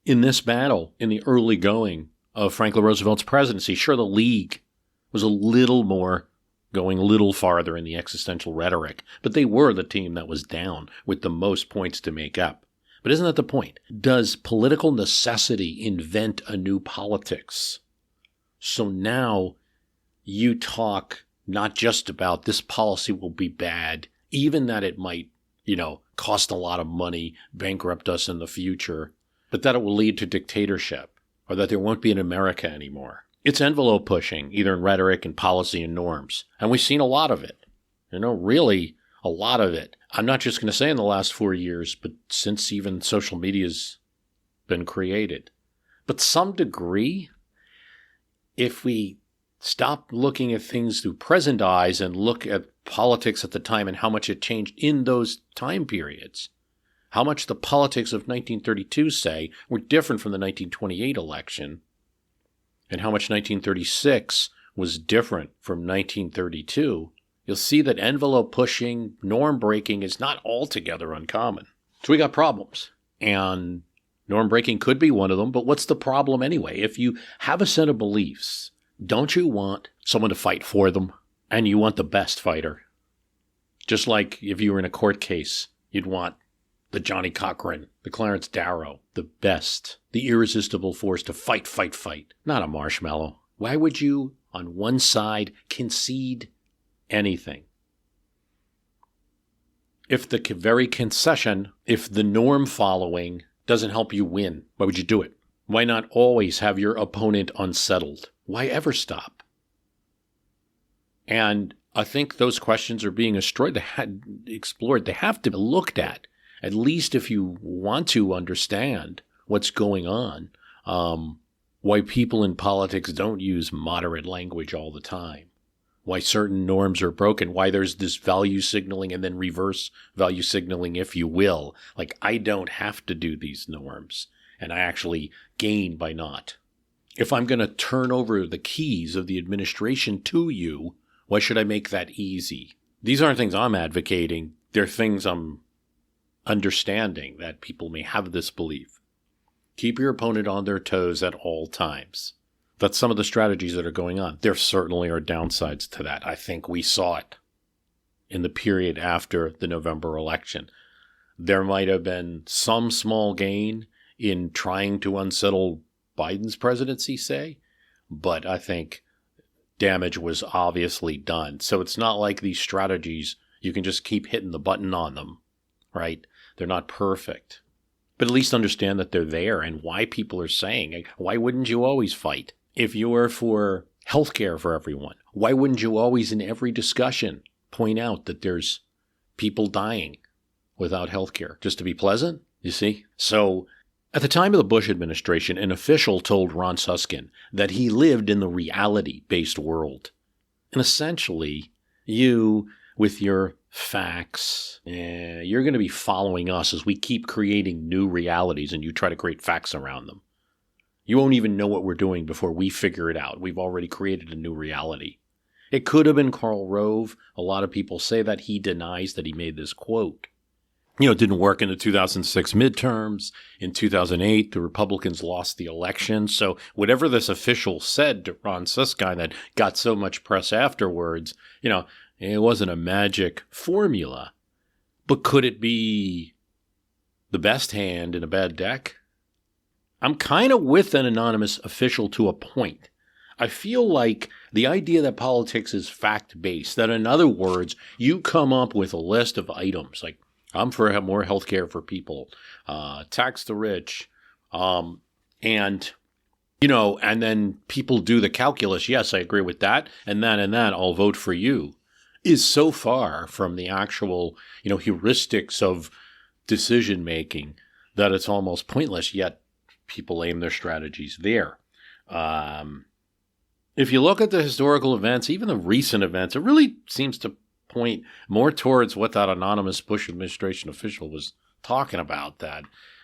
in this battle, in the early going of Franklin Roosevelt's presidency, sure, the League was a little more going a little farther in the existential rhetoric, but they were the team that was down with the most points to make up. But isn't that the point? Does political necessity invent a new politics? So now you talk not just about this policy will be bad, even that it might, cost a lot of money, bankrupt us in the future, but that it will lead to dictatorship, or that there won't be an America anymore. It's envelope pushing, either in rhetoric and policy and norms, and we've seen a lot of it. Really a lot of it. I'm not just going to say in the last 4 years, but since even social media's been created. But some degree, if we stop looking at things through present eyes and look at politics at the time and how much it changed in those time periods, how much the politics of 1932, say, were different from the 1928 election, and how much 1936 was different from 1932, you'll see that envelope pushing, norm breaking is not altogether uncommon. So we got problems. And norm breaking could be one of them, but what's the problem anyway? If you have a set of beliefs, don't you want someone to fight for them? And you want the best fighter. Just like if you were in a court case, you'd want the Johnny Cochran, the Clarence Darrow, the best, the irresistible force to fight, not a marshmallow. Why would you, on one side, concede anything? If the very concession, if the norm following doesn't help you win, why would you do it? Why not always have your opponent unsettled? Why ever stop? And I think those questions are being explored. They have to be looked at least if you want to understand what's going on, why people in politics don't use moderate language all the time, why certain norms are broken, why there's this value signaling and then reverse value signaling, if you will. Like, I don't have to do these norms, and I actually gain by not. If I'm going to turn over the keys of the administration to you, why should I make that easy? These aren't things I'm advocating. They're things I'm understanding that people may have this belief. Keep your opponent on their toes at all times. That's some of the strategies that are going on. There certainly are downsides to that. I think we saw it in the period after the November election. There might have been some small gain in trying to unsettle Biden's presidency, say, but I think damage was obviously done. So it's not like these strategies, you can just keep hitting the button on them, right? They're not perfect. But at least understand that they're there and why people are saying, why wouldn't you always fight? If you're for health care for everyone, why wouldn't you always in every discussion point out that there's people dying without health care? Just to be pleasant, you see? So at the time of the Bush administration, an official told Ron Suskind that he lived in the reality-based world. And essentially, you, with your facts, you're going to be following us as we keep creating new realities and you try to create facts around them. You won't even know what we're doing before we figure it out. We've already created a new reality. It could have been Karl Rove. A lot of people say that. He denies that he made this quote. It didn't work in the 2006 midterms. In 2008, the Republicans lost the election. So whatever this official said to Ron Suskind that got so much press afterwards, it wasn't a magic formula. But could it be the best hand in a bad deck? I'm kind of with an anonymous official to a point. I feel like the idea that politics is fact-based, that in other words, you come up with a list of items, like I'm for more health care for people, tax the rich, and then people do the calculus, yes, I agree with that, and that, I'll vote for you, is so far from the actual, heuristics of decision-making that it's almost pointless, yet people aim their strategies there. If you look at the historical events, even the recent events, it really seems to point more towards what that anonymous Bush administration official was talking about, that,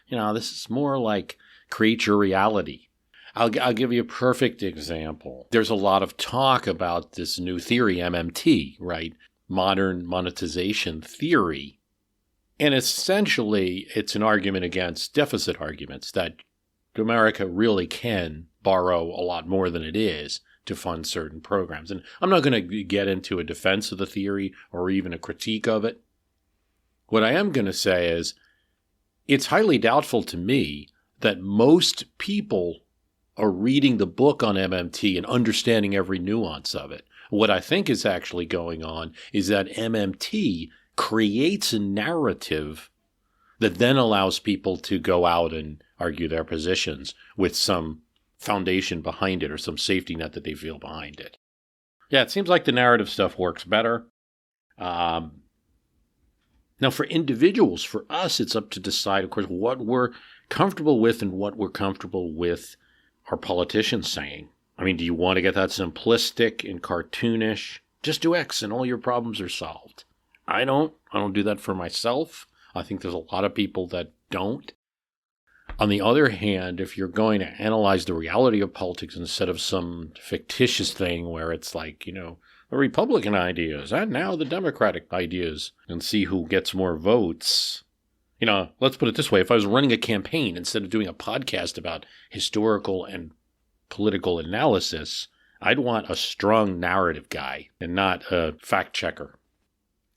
this is more like create your reality. I'll give you a perfect example. There's a lot of talk about this new theory, MMT, right? Modern monetization theory. And essentially, it's an argument against deficit arguments, that America really can borrow a lot more than it is to fund certain programs. And I'm not going to get into a defense of the theory or even a critique of it. What I am going to say is it's highly doubtful to me that most people are reading the book on MMT and understanding every nuance of it. What I think is actually going on is that MMT creates a narrative that then allows people to go out and argue their positions with some foundation behind it or some safety net that they feel behind it. Yeah, it seems like the narrative stuff works better. Now, for individuals, for us, it's up to decide, of course, what we're comfortable with and what we're comfortable with our politicians saying. I mean, do you want to get that simplistic and cartoonish? Just do X and all your problems are solved. I don't do that for myself. I think there's a lot of people that don't. On the other hand, if you're going to analyze the reality of politics instead of some fictitious thing where it's like, the Republican ideas and now the Democratic ideas and see who gets more votes. Let's put it this way. If I was running a campaign instead of doing a podcast about historical and political analysis, I'd want a strong narrative guy and not a fact checker.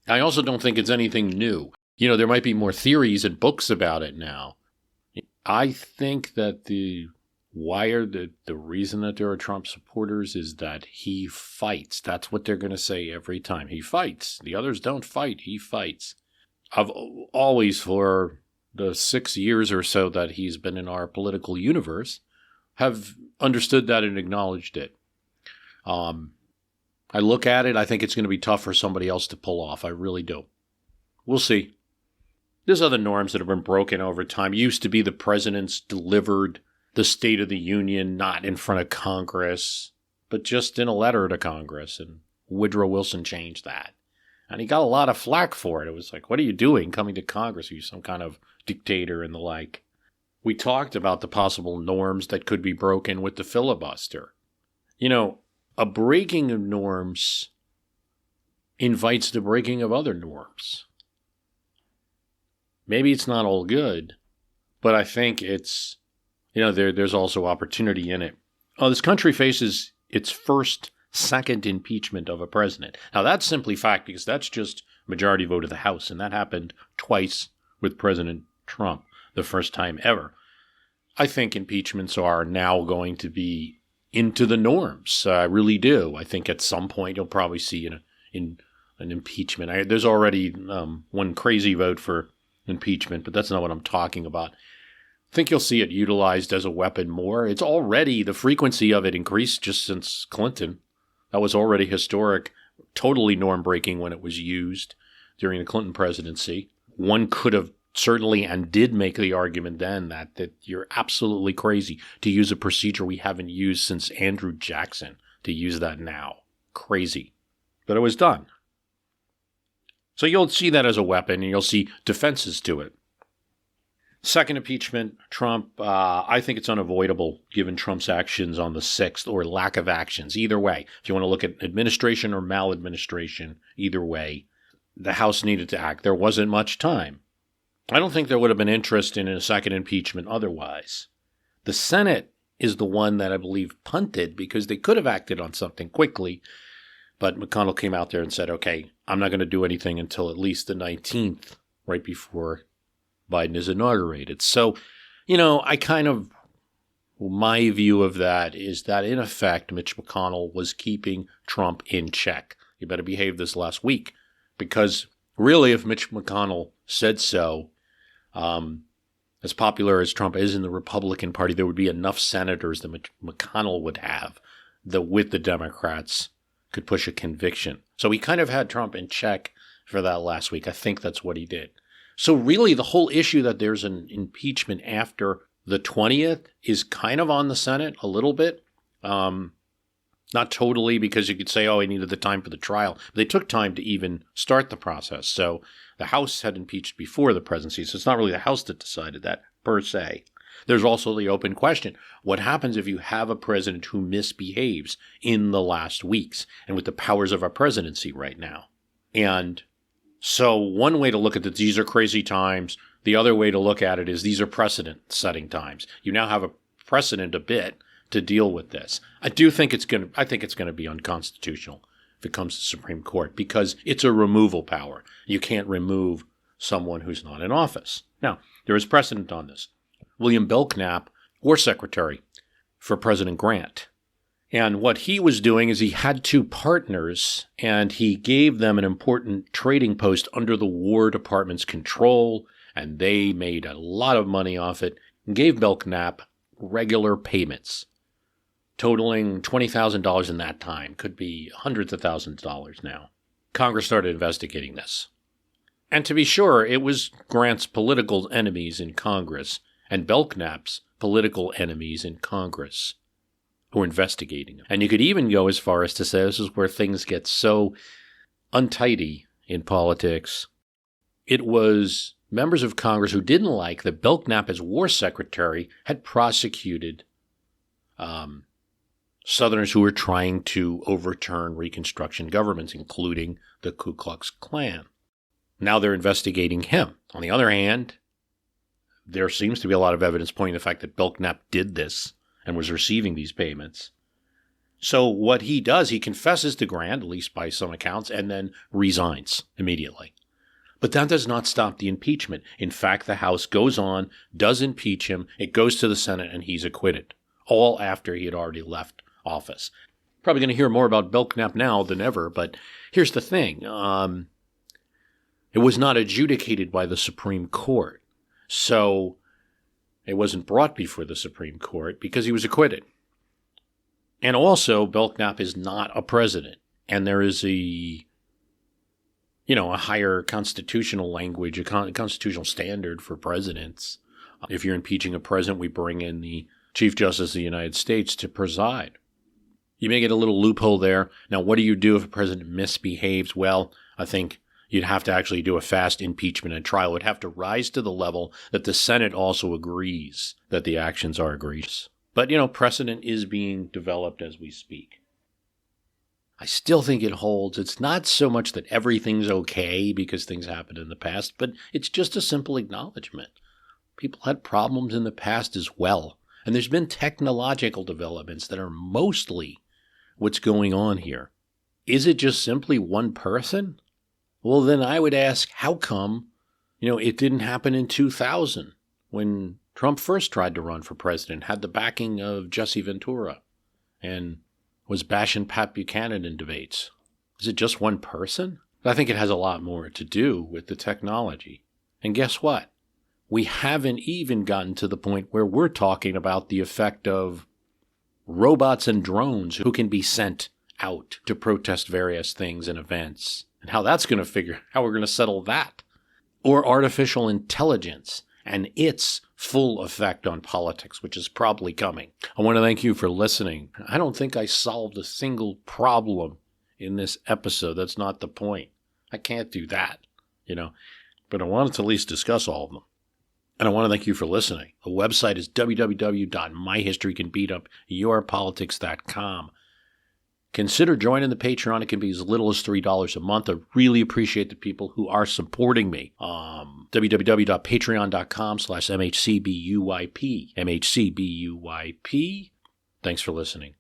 I also don't think it's anything new. There might be more theories and books about it now. I think that the reason that there are Trump supporters is that he fights. That's what they're going to say every time. He fights. The others don't fight. He fights. I've always, for the 6 years or so that he's been in our political universe, have understood that and acknowledged it. I look at it, I think it's going to be tough for somebody else to pull off. I really do. We'll see. There's other norms that have been broken over time. It used to be the presidents delivered the State of the Union not in front of Congress, but just in a letter to Congress. And Woodrow Wilson changed that. And he got a lot of flack for it. It was like, what are you doing coming to Congress? Are you some kind of dictator and the like? We talked about the possible norms that could be broken with the filibuster. A breaking of norms invites the breaking of other norms. Maybe it's not all good, but I think it's, there's also opportunity in it. This country faces its second impeachment of a president. Now, that's simply fact because that's just majority vote of the House, and that happened twice with President Trump, the first time ever. I think impeachments are now going to be into the norms. I really do. I think at some point you'll probably see in an impeachment. There's already one crazy vote for impeachment, but that's not what I'm talking about. I think you'll see it utilized as a weapon more. It's already, the frequency of it increased just since Clinton. That was already historic, totally norm-breaking when it was used during the Clinton presidency. One could have certainly and did make the argument then that you're absolutely crazy to use a procedure we haven't used since Andrew Jackson, to use that now. Crazy. But it was done. So you'll see that as a weapon, and you'll see defenses to it. Second impeachment, Trump, I think it's unavoidable given Trump's actions on the 6th, or lack of actions. Either way, if you want to look at administration or maladministration, either way, the House needed to act. There wasn't much time. I don't think there would have been interest in a second impeachment otherwise. The Senate is the one that I believe punted because they could have acted on something quickly, but McConnell came out there and said, okay, I'm not going to do anything until at least the 19th, right before Biden is inaugurated. So, my view of that is that in effect, Mitch McConnell was keeping Trump in check. You better behave this last week, because really, if Mitch McConnell said so, as popular as Trump is in the Republican Party, there would be enough senators that McConnell would have that with the Democrats could push a conviction. So he kind of had Trump in check for that last week. I think that's what he did. So really, the whole issue that there's an impeachment after the 20th is kind of on the Senate a little bit. Not totally, because you could say, he needed the time for the trial. But they took time to even start the process. So the House had impeached before the presidency. So it's not really the House that decided that, per se. There's also the open question. What happens if you have a president who misbehaves in the last weeks and with the powers of our presidency right now? And so one way to look at it, these are crazy times. The other way to look at it is these are precedent-setting times. You now have a precedent a bit to deal with this. I think it's going to be unconstitutional if it comes to the Supreme Court because it's a removal power. You can't remove someone who's not in office. Now, there is precedent on this. William Belknap, War Secretary for President Grant. And what he was doing is he had two partners, and he gave them an important trading post under the War Department's control, and they made a lot of money off it, and gave Belknap regular payments, totaling $20,000 in that time. Could be hundreds of thousands of dollars now. Congress started investigating this. And to be sure, it was Grant's political enemies in Congress and Belknap's political enemies in Congress who were investigating him. And you could even go as far as to say this is where things get so untidy in politics. It was members of Congress who didn't like that Belknap, as war secretary, had prosecuted Southerners who were trying to overturn Reconstruction governments, including the Ku Klux Klan. Now they're investigating him. On the other hand, there seems to be a lot of evidence pointing to the fact that Belknap did this and was receiving these payments. So what he does, he confesses to Grant, at least by some accounts, and then resigns immediately. But that does not stop the impeachment. In fact, the House goes on, does impeach him, it goes to the Senate, and he's acquitted, all after he had already left office. Probably going to hear more about Belknap now than ever, but here's the thing. It was not adjudicated by the Supreme Court, so it wasn't brought before the Supreme Court because he was acquitted. And also, Belknap is not a president, and there is a higher constitutional language, a constitutional standard for presidents. If you're impeaching a president, we bring in the Chief Justice of the United States to preside. You may get a little loophole there. Now, what do you do if a president misbehaves? Well, I think you'd have to actually do a fast impeachment and trial. It would have to rise to the level that the Senate also agrees that the actions are egregious. But, precedent is being developed as we speak. I still think it holds. It's not so much that everything's okay because things happened in the past, but it's just a simple acknowledgement. People had problems in the past as well. And there's been technological developments that are mostly what's going on here. Is it just simply one person? Well, then I would ask, how come, it didn't happen in 2000 when Trump first tried to run for president, had the backing of Jesse Ventura, and was bashing Pat Buchanan in debates? Is it just one person? I think it has a lot more to do with the technology. And guess what? We haven't even gotten to the point where we're talking about the effect of robots and drones who can be sent out to protest various things and events, and how we're going to settle that. Or artificial intelligence and its full effect on politics, which is probably coming. I want to thank you for listening. I don't think I solved a single problem in this episode. That's not the point. I can't do that, but I wanted to at least discuss all of them. And I want to thank you for listening. The website is www.myhistorycanbeatupyourpolitics.com. Consider joining the Patreon. It can be as little as $3 a month. I really appreciate the people who are supporting me. www.patreon.com/MHCBUYP. MHCBUYP. Thanks for listening.